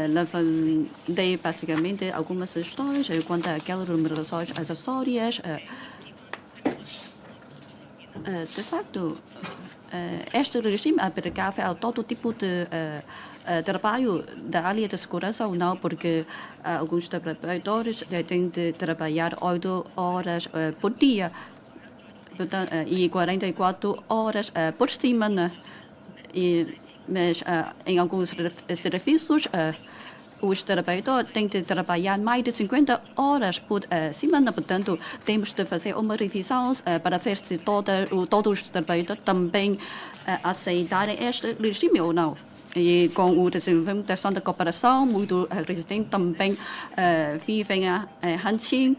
levantei basicamente algumas sugestões quanto àquelas remunerações acessórias. De facto, este regime aplicável a todo tipo de trabalho da área de segurança ou não, porque alguns trabalhadores têm de trabalhar 8 horas por dia e 44 horas por semana. Mas em alguns serviços, os trabalhadores têm de trabalhar mais de 50 horas por semana. Portanto, temos de fazer uma revisão para ver se todos os trabalhadores também aceitarem este regime ou não. E com o desenvolvimento da cooperação, muito resistente também vivem a Hanqin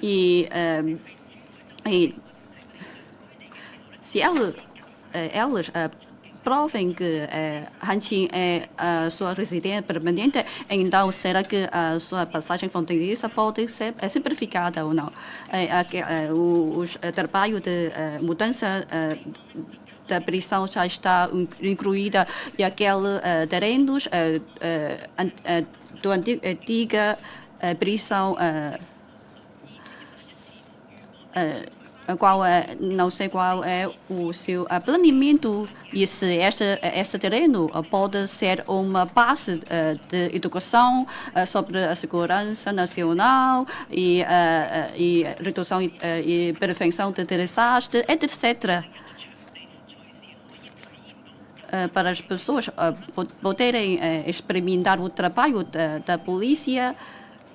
e se elas provem que Hanqin é a sua residência permanente, então será que a sua passagem fronteiriça pode ser simplificada ou não? O trabalho de mudança da prisão já está incluída e aqueles terrenos do antiga prisão não sei qual é o seu planeamento e se este terreno pode ser uma base de educação sobre a segurança nacional e redução e prevenção de desastres, etc. para as pessoas poderem experimentar o trabalho da polícia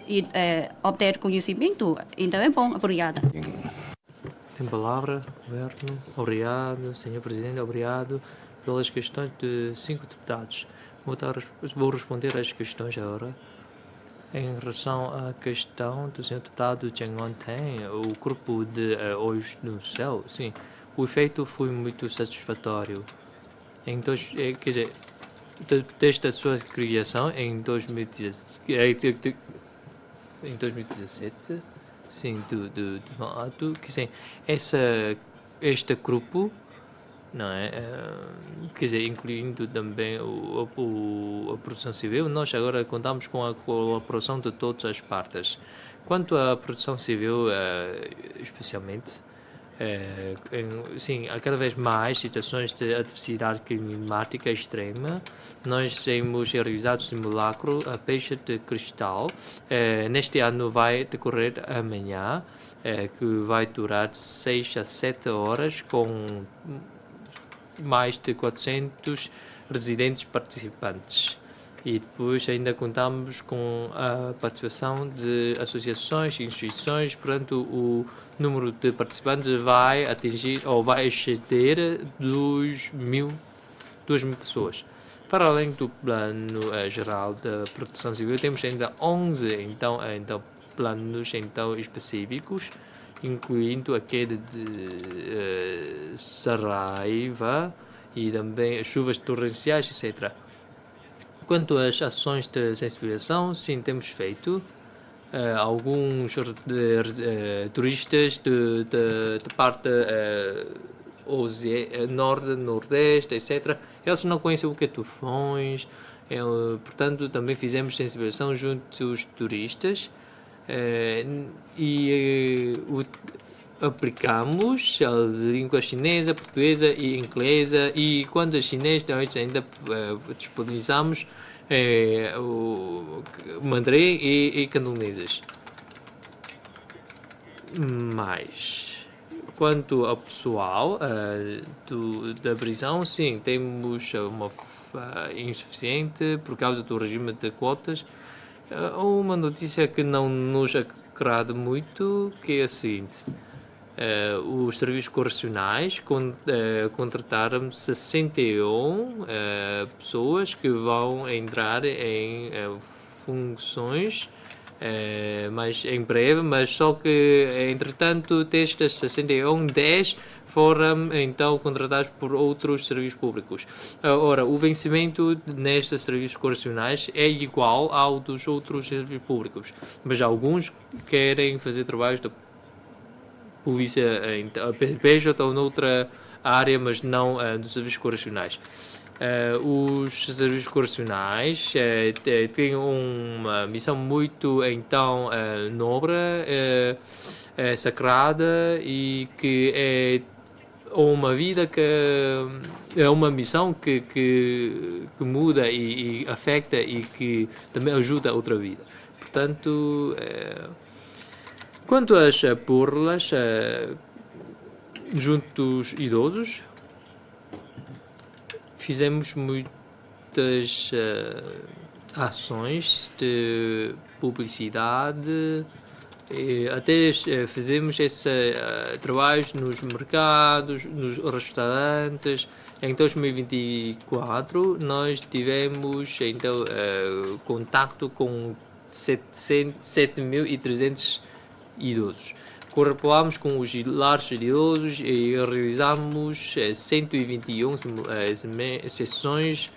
e obter conhecimento. Então é bom. Obrigada. Tem palavra, Governo. Obrigado, Sr. Presidente. Obrigado pelas questões de 5 deputados. Vou responder às questões agora. Em relação à questão do Sr. Deputado Cheng ontem, o grupo de Olhos no Céu, sim, o efeito foi muito satisfatório. Quer dizer, desde a sua criação em 2017, sim, do ato, quer dizer, este grupo, não é? Quer dizer, incluindo também a produção civil, nós agora contamos com a colaboração de todas as partes. Quanto à produção civil, especialmente, sim, há cada vez mais situações de adversidade climática extrema. Nós temos realizado simulacro a peixe de cristal. Neste ano vai decorrer amanhã, que vai durar 6 a 7 horas, com mais de 400 residentes participantes. E depois ainda contamos com a participação de associações e instituições, portanto o número de participantes vai atingir ou vai exceder 2.000 pessoas. Para além do plano geral da proteção civil, temos ainda 11 planos específicos, incluindo aquele de Saraiva e também as chuvas torrenciais, etc. Quanto às ações de sensibilização, sim, temos feito. Alguns turistas de parte norte, nordeste, etc., eles não conhecem o que é tufões, portanto, também fizemos sensibilização junto aos turistas. Aplicamos a língua chinesa, portuguesa e inglesa, e quando é chinês nós ainda disponibilizamos o mandarim e cantoneses. Mas quanto ao pessoal da prisão, sim, temos uma insuficiente por causa do regime de quotas. Uma notícia que não nos agrada muito, que é a seguinte: os serviços correcionais contrataram 61 pessoas que vão entrar em funções mas em breve, mas só que entretanto destas 61, 10 foram então contratados por outros serviços públicos. Ora, o vencimento nestes serviços correcionais é igual ao dos outros serviços públicos, mas alguns querem fazer trabalhos da polícia, PJ ou noutra área, mas não dos serviços correcionais. Os serviços correcionais têm uma missão muito então nobre, sagrada, e que é uma vida que é uma missão que muda e afeta e que também ajuda a outra vida. Portanto, quanto às burlas junto aos idosos, fizemos muitas ações de publicidade, até fizemos esses trabalhos nos mercados, nos restaurantes. Em 2024 nós tivemos então contacto com 7.300 idosos. Correspondemos com os lares de idosos e realizamos 121 sessões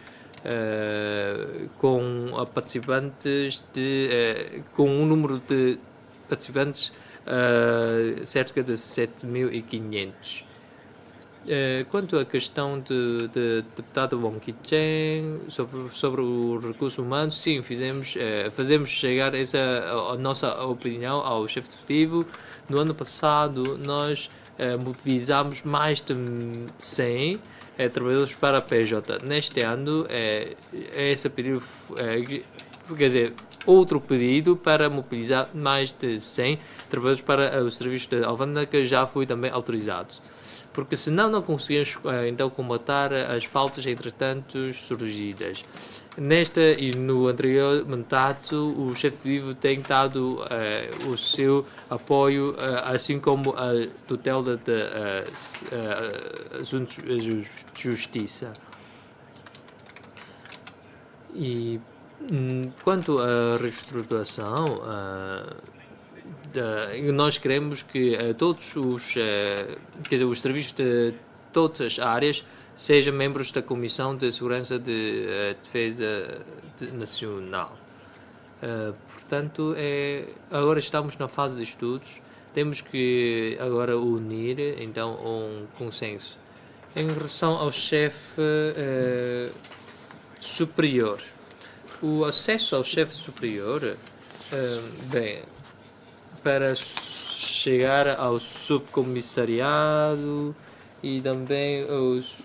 com participantes com um número de participantes cerca de 7.500. Quanto à questão de deputado Wong Kee-cheng sobre o recurso humano, sim, fazemos chegar a nossa opinião ao chefe executivo. No ano passado, nós mobilizamos mais de 100 trabalhadores para a PJ. Neste ano, esse pedido, quer dizer, outro pedido para mobilizar mais de 100 trabalhadores para os serviços de alfândega já foi também autorizado. porque senão não conseguimos então combater as faltas entretanto surgidas. Nesta e no anterior mandato, o chefe de vivo tem dado o seu apoio, assim como a tutela de assuntos de justiça. E quanto à reestruturação, nós queremos que todos os serviços de todas as áreas sejam membros da Comissão de Segurança de Defesa Nacional. Portanto, agora estamos na fase de estudos, temos que agora unir então um consenso. Em relação ao chefe superior, o acesso ao chefe superior, bem, para chegar ao subcomissariado e também os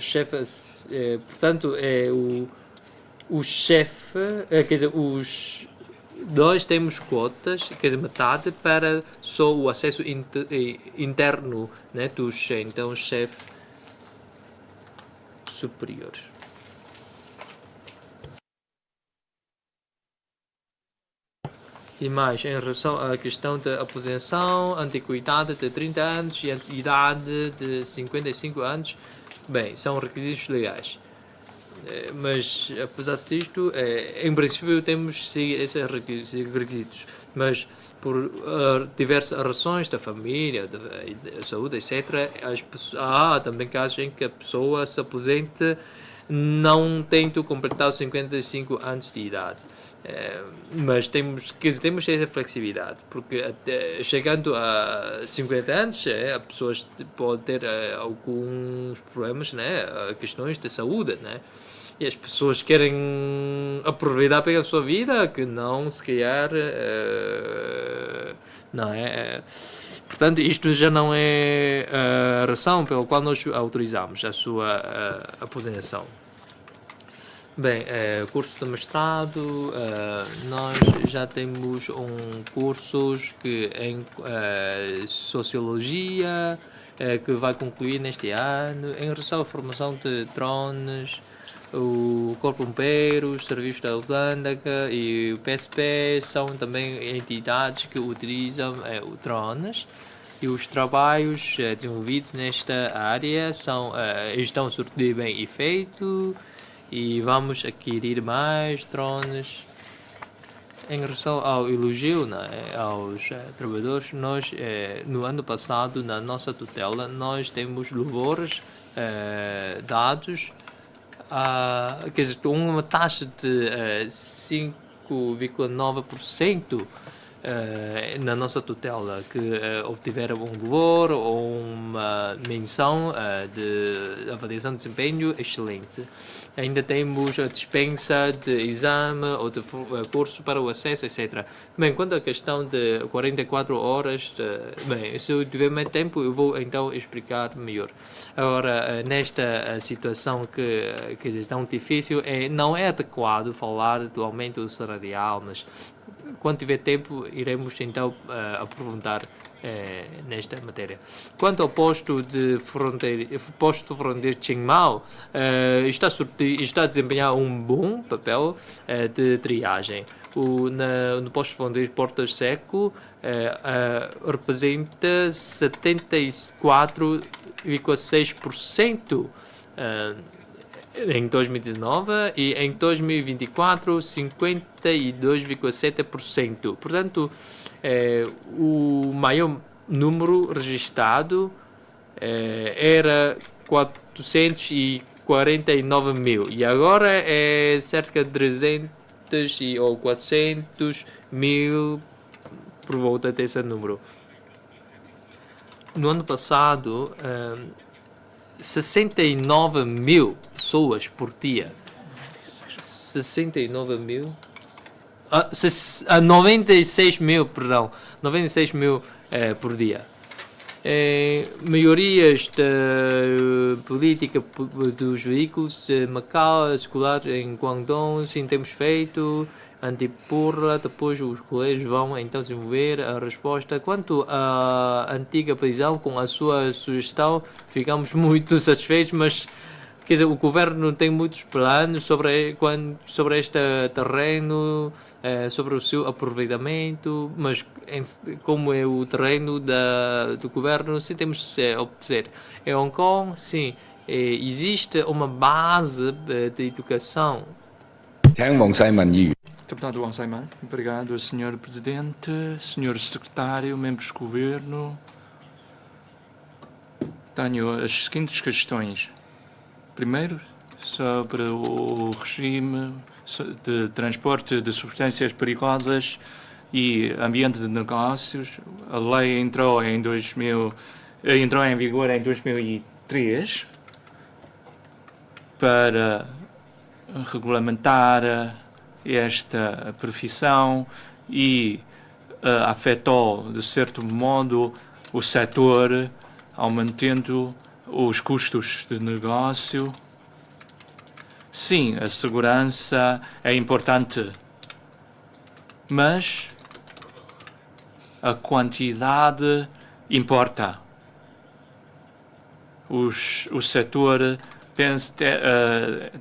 chefes, portanto, o chefe, quer dizer, nós temos cotas, quer dizer, metade para só o acesso interno, né, dos então chefe superior. E mais, em relação à questão da aposentação, antiguidade de 30 anos e a idade de 55 anos, bem, são requisitos legais. Mas, apesar disto, em princípio temos que seguir esses requisitos. Mas, por diversas razões da família, da saúde, etc., há também casos em que a pessoa se aposenta não tendo completado 55 anos de idade. Mas temos essa flexibilidade, porque chegando a 50 anos, a pessoa pode ter alguns problemas, né, questões de saúde, né, e as pessoas querem aproveitar pela sua vida, que não se calhar não é. Portanto, isto já não é a razão pela qual nós autorizamos a sua aposentação. Bem, curso de mestrado, nós já temos cursos em Sociologia, que vai concluir neste ano, em relação à formação de drones, o Corpo Bombeiro, os Serviços da Alfândega e o PSP são também entidades que utilizam drones. E os trabalhos desenvolvidos nesta área estão a surtir bem efeito e vamos adquirir mais drones. Em relação ao elogio, né, aos trabalhadores, nós, no ano passado, na nossa tutela, nós temos louvores dados, quer dizer, uma taxa de 5,9% na nossa tutela, que obtiveram um louvor ou uma menção de avaliação de desempenho excelente. Ainda temos a dispensa de exame ou de curso para o acesso, etc. Bem, quanto à questão de 44 horas, bem, se eu tiver mais tempo, eu vou então explicar melhor. Agora, nesta situação que quer dizer, tão difícil, não é adequado falar do aumento salarial, mas quando tiver tempo, iremos então aprofundar nesta matéria. Quanto ao posto de fronteira de Chiang Mai, está a desempenhar um bom papel de triagem. No posto de fronteira de Porto Seco representa 74,6% em 2019 e em 2024 52,7%. Portanto, o maior número registrado era 449 mil e agora é cerca de 300 ou 400 mil por volta desse número. No ano passado, 69 mil pessoas por dia. 69 mil? 96 mil, perdão. 96 mil por dia. Melhorias da política dos veículos Macau escolar em Guangdong, sim, temos feito. Antipurra, depois os colégios vão então desenvolver a resposta. Quanto à antiga prisão, com a sua sugestão, ficamos muito satisfeitos, mas quer dizer, o governo tem muitos planos sobre este terreno, sobre o seu aproveitamento, mas como é o terreno do governo, sim, temos que obedecer. Em Hong Kong, sim, existe uma base de educação. 請黃世民議員。 Deputado Wang Saiman, obrigado, Sr. Presidente, Sr. Secretário, membros do Governo. Tenho as seguintes questões. Primeiro, sobre o regime de transporte de substâncias perigosas e ambiente de negócios. A lei entrou em vigor em 2003 para regulamentar esta profissão e afetou, de certo modo, o setor, aumentando os custos de negócio. Sim, a segurança é importante, mas a quantidade importa. O setor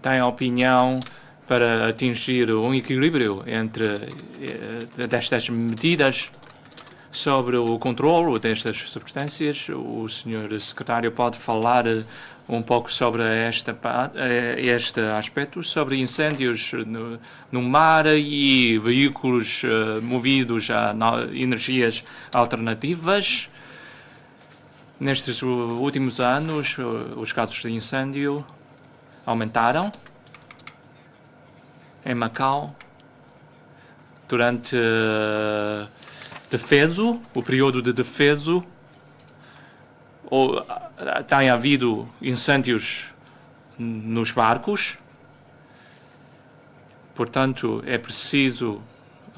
tem a opinião para atingir um equilíbrio entre destas medidas sobre o controlo destas substâncias. O Sr. Secretário pode falar um pouco sobre este aspecto, sobre incêndios no mar e veículos movidos a energias alternativas. Nestes últimos anos, os casos de incêndio aumentaram em Macau durante o período de defeso. Tem havido incêndios nos barcos, portanto é preciso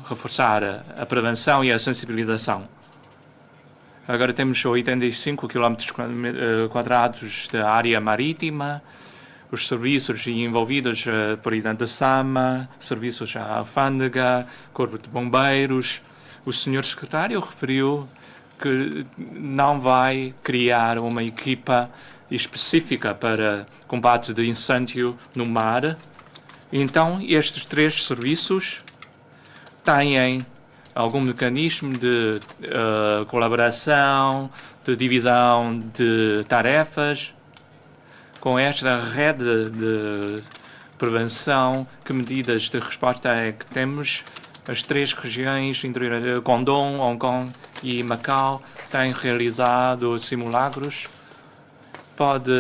reforçar a prevenção e a sensibilização. Agora temos 85 km quadrados de área marítima. Os serviços envolvidos, Presidente da Sama, serviços à alfândega, Corpo de Bombeiros. O Sr. Secretário referiu que não vai criar uma equipa específica para combate de incêndio no mar. Então, estes três serviços têm algum mecanismo de colaboração, de divisão de tarefas. Com esta rede de prevenção, que medidas de resposta é que temos? As três regiões, Guangdong, Hong Kong e Macau, têm realizado simulacros. Pode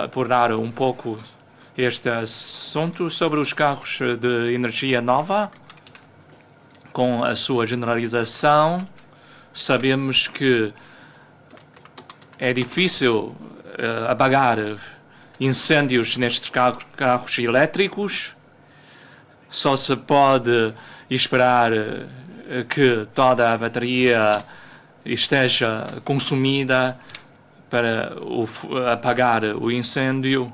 abordar um pouco este assunto sobre os carros de energia nova? Com a sua generalização, sabemos que é difícil apagar incêndios nestes carros elétricos. Só se pode esperar que toda a bateria esteja consumida para apagar o incêndio.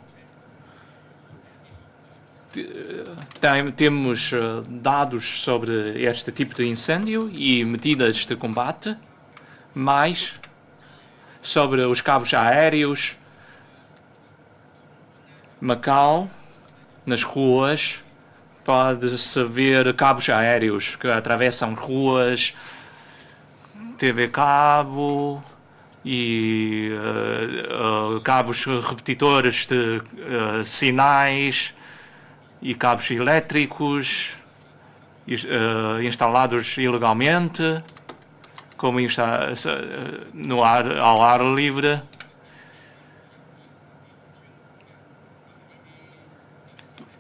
Temos dados sobre este tipo de incêndio e medidas de combate, mais sobre os cabos aéreos. Macau, nas ruas, pode-se ver cabos aéreos que atravessam ruas, TV cabo e cabos repetidores de sinais e cabos elétricos instalados ilegalmente, como ao ar livre.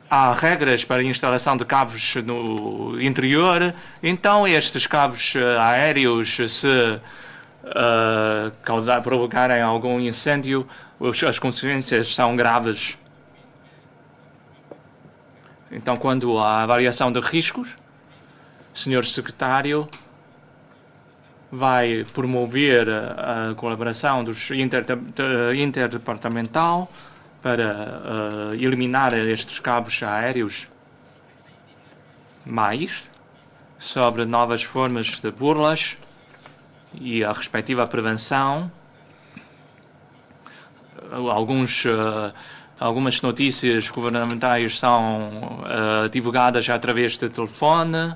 Há regras para a instalação de cabos no interior, então estes cabos aéreos, se provocarem algum incêndio, as consequências são graves. Então, quando há avaliação de riscos, Sr. Secretário, vai promover a colaboração interdepartamental para eliminar estes cabos aéreos. Mais sobre novas formas de burlas e a respectiva prevenção. Algumas notícias governamentais são divulgadas através de telefone.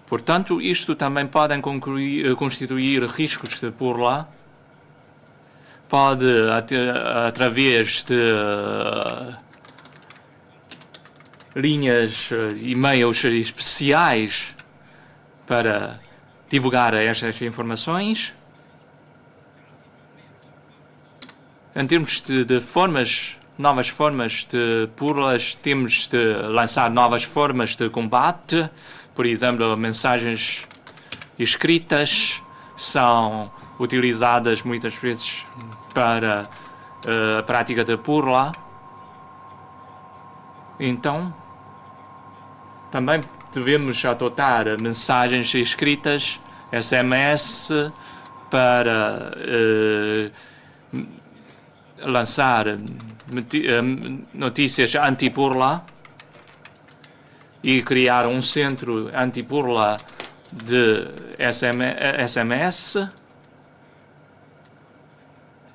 Portanto, isto também podem constituir riscos de burla. Pode, através de linhas e-mails especiais para divulgar estas informações. Em termos de novas formas de burlas, temos de lançar novas formas de combate. Por exemplo, mensagens escritas são utilizadas muitas vezes para a prática de burla. Então, também devemos adotar mensagens escritas, SMS, para lançar notícias anti-burla e criar um centro anti-burla de SMS.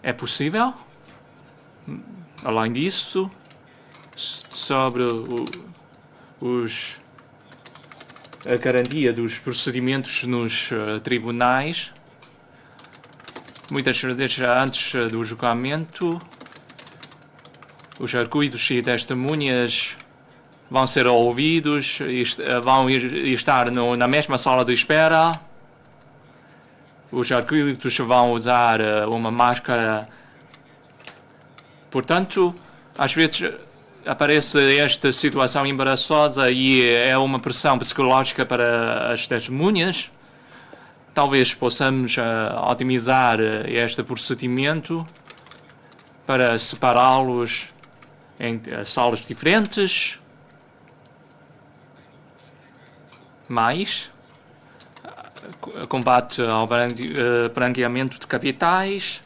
É possível? Além disso, sobre a garantia dos procedimentos nos tribunais, muitas vezes antes do julgamento, os arguidos e testemunhas vão ser ouvidos, vão estar na mesma sala de espera. Os arguidos vão usar uma máscara. Portanto, às vezes aparece esta situação embaraçosa e é uma pressão psicológica para as testemunhas. Talvez possamos otimizar este procedimento para separá-los em salas diferentes. Mais combate ao branqueamento de capitais.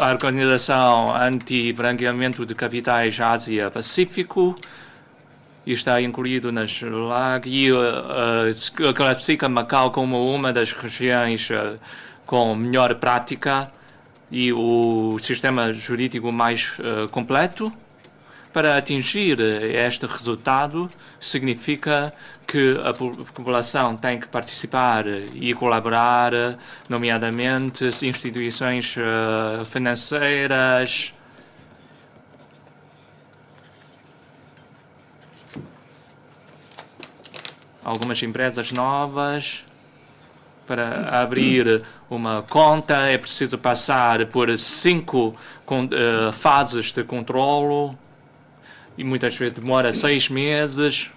A Organização Anti-Branqueamento de Capitais Ásia-Pacífico está incluído nas LAG e classifica Macau como uma das regiões com melhor prática e o sistema jurídico mais completo. Para atingir este resultado, significa que a população tem que participar e colaborar, nomeadamente instituições financeiras, algumas empresas novas. Para abrir uma conta é preciso passar por 5 fases de controlo. E muitas vezes demora 6 meses.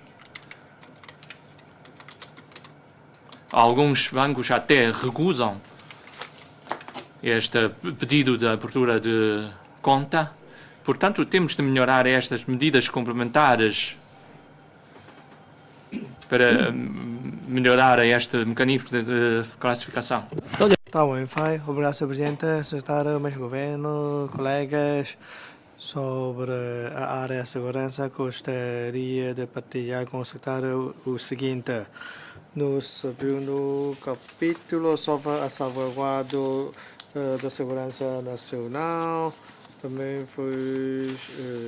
Alguns bancos até recusam este pedido de abertura de conta. Portanto, temos de melhorar estas medidas complementares para melhorar este mecanismo de classificação. Tá bom, vai. Obrigado, Sr. Presidente, Secretário, mais Governo, colegas. Sobre a área de segurança, gostaria de partilhar com o secretário o seguinte. No segundo capítulo sobre a salvaguarda da segurança nacional, também foi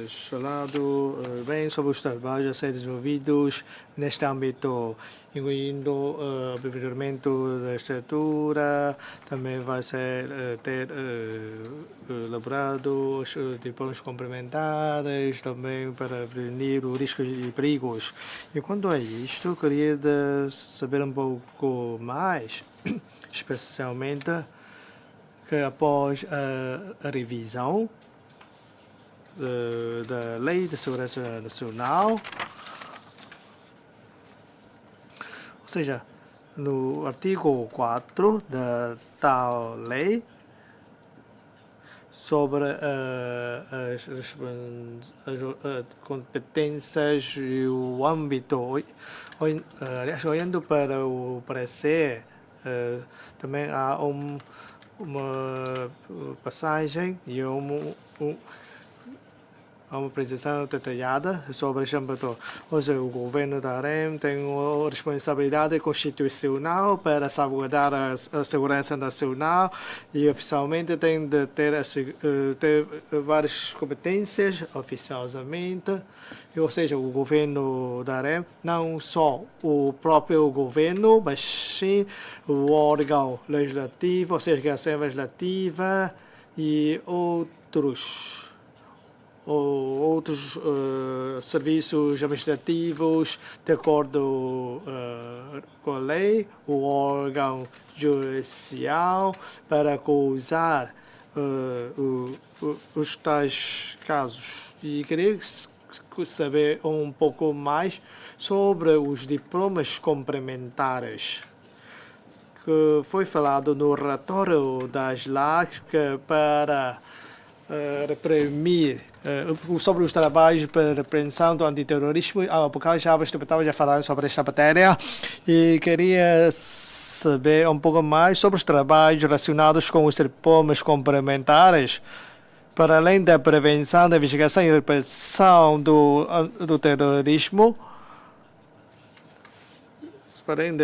falado bem sobre os trabalhos a ser desenvolvidos neste âmbito, incluindo o aperfeiçoamento da estrutura, também vai ser ter elaborado os diplomas complementares, também para prevenir os riscos e perigos. E quanto a isto, queria saber um pouco mais, especialmente que após a revisão da Lei de Segurança Nacional, ou seja, no artigo 4 da tal lei, sobre as competências e o âmbito. Aliás, olhando para o parecer, também há uma passagem e há uma apresentação detalhada sobre esse âmbito. Ou seja, o governo da AREM tem uma responsabilidade constitucional para salvaguardar a segurança nacional e oficialmente tem de ter várias competências oficiosamente. Ou seja, o governo da AREM, não só o próprio governo, mas sim o órgão legislativo, ou seja, a Assembleia Legislativa e outros serviços administrativos de acordo com a lei, o órgão judicial para acusar os tais casos. E queria saber um pouco mais sobre os diplomas complementares que foi falado no relatório das LAC para reprimir sobre os trabalhos para repreensão do antiterrorismo. Há pouco já estava falando sobre esta matéria e queria saber um pouco mais sobre os trabalhos relacionados com os diplomas complementares para além da prevenção, da investigação e repressão do terrorismo. Para além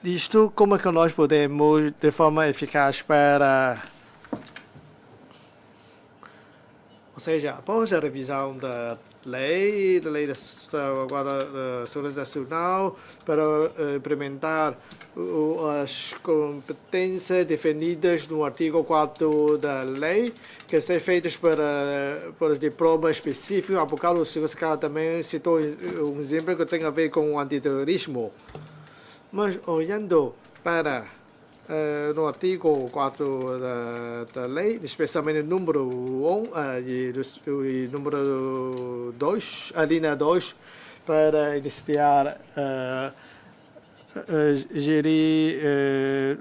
disto, como é que nós podemos, de forma eficaz, ou seja, após a revisão da lei da segurança nacional, para implementar as competências definidas no artigo 4 da lei, que são feitas para os diplomas específicos. Há bocado o senhor Secretário também citou um exemplo que tem a ver com o antiterrorismo. Mas olhando para no artigo 4 da lei, especialmente no número 1 e número 2, a linha 2, para iniciar gerir,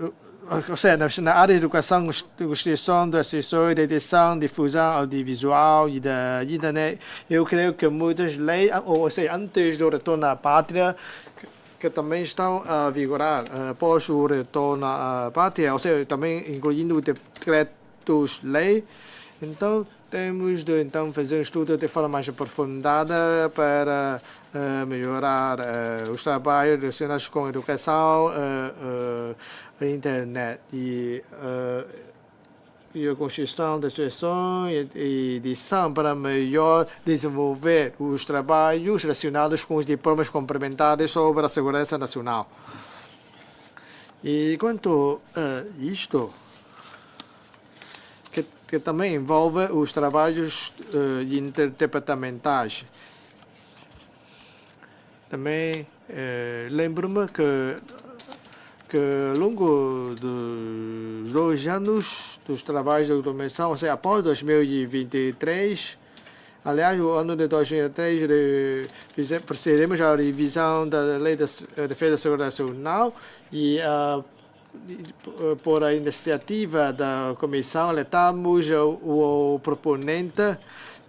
ou seja, na área de educação, construção de assessores, de edição, difusão audiovisual e da internet, eu creio que muitas leis, ou seja, antes do retorno à pátria, que também estão a vigorar após o retorno à pátria, ou seja, também incluindo decretos-lei. Então, temos de fazer um estudo de forma mais aprofundada para melhorar os trabalhos relacionados com a educação, a internet e a construção da instituição e edição para melhor desenvolver os trabalhos relacionados com os diplomas complementares sobre a segurança nacional. E quanto a isto, que também envolve os trabalhos interdepartamentais, também lembro-me que ao longo dos 2 anos dos trabalhos de automação, ou seja, após 2023, aliás, o ano de 2023, procedemos à revisão da Lei de Defesa da Segurança Nacional e por a iniciativa da Comissão, alertamos o proponente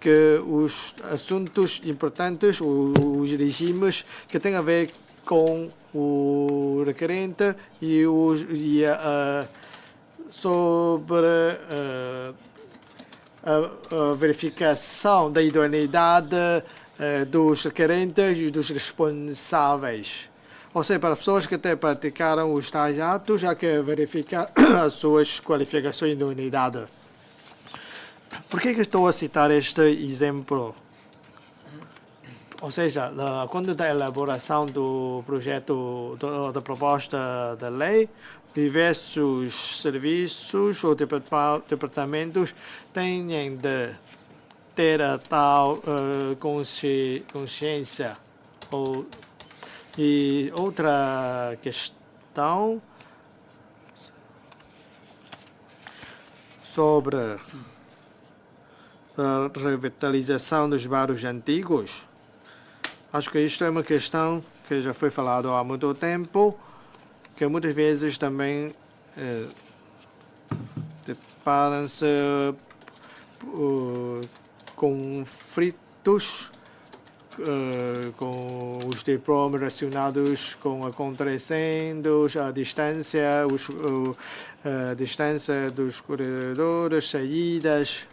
que os assuntos importantes, os regimes que têm a ver com o requerente sobre a verificação da idoneidade dos requerentes e dos responsáveis. Ou seja, para pessoas que até praticaram os tais atos, há que verificar as suas qualificações de idoneidade. Por que estou a citar este exemplo? Ou seja, quando da elaboração do projeto da proposta da lei, diversos serviços ou departamentos têm de ter a tal consciência. E outra questão sobre a revitalização dos bairros antigos. Acho que isto é uma questão que já foi falado há muito tempo, que muitas vezes também deparam-se conflitos com os diplomas relacionados com acontecendo a distância, a distância dos corredores, saídas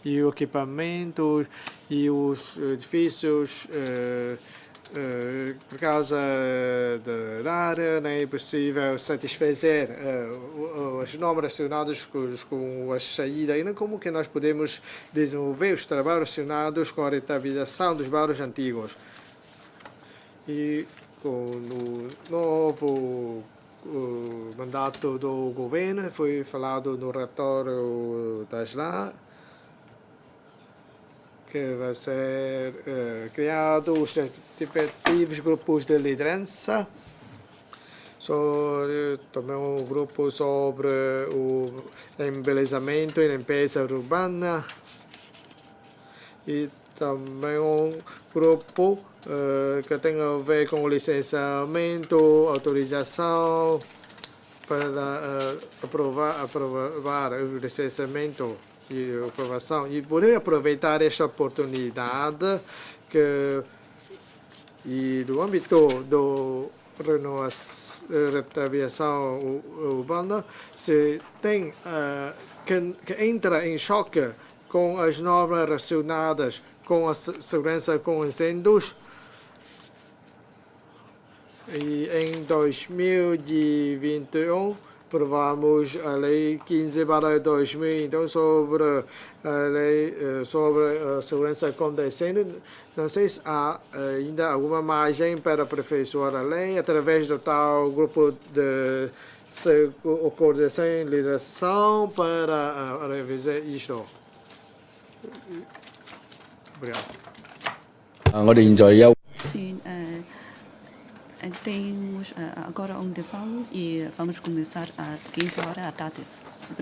e o equipamento e os edifícios por causa da área, não é possível satisfazer as normas relacionadas com a saída. E como que nós podemos desenvolver os trabalhos relacionados com a rehabilitação dos bairros antigos. E com o novo mandato do governo, foi falado no relatório da SLA, que vai ser criado os respectivos grupos de liderança, também um grupo sobre o embelezamento e limpeza urbana e também um grupo que tem a ver com o licenciamento, autorização para aprovar o licenciamento e aprovação. E poder aproveitar esta oportunidade e do âmbito do renovação urbana se tem que entra em choque com as normas relacionadas com a segurança com incêndios. E em 2021 aprovamos a Lei 15/2000, então sobre a Lei sobre a segurança contra incêndio. Não sei se há ainda alguma margem para aperfeiçoar a lei através do tal grupo de coordenação e lideração para revisar isto. Obrigado. 我哋現在休。 Sim, temos agora um intervalo e vamos começar às 15 horas da tarde.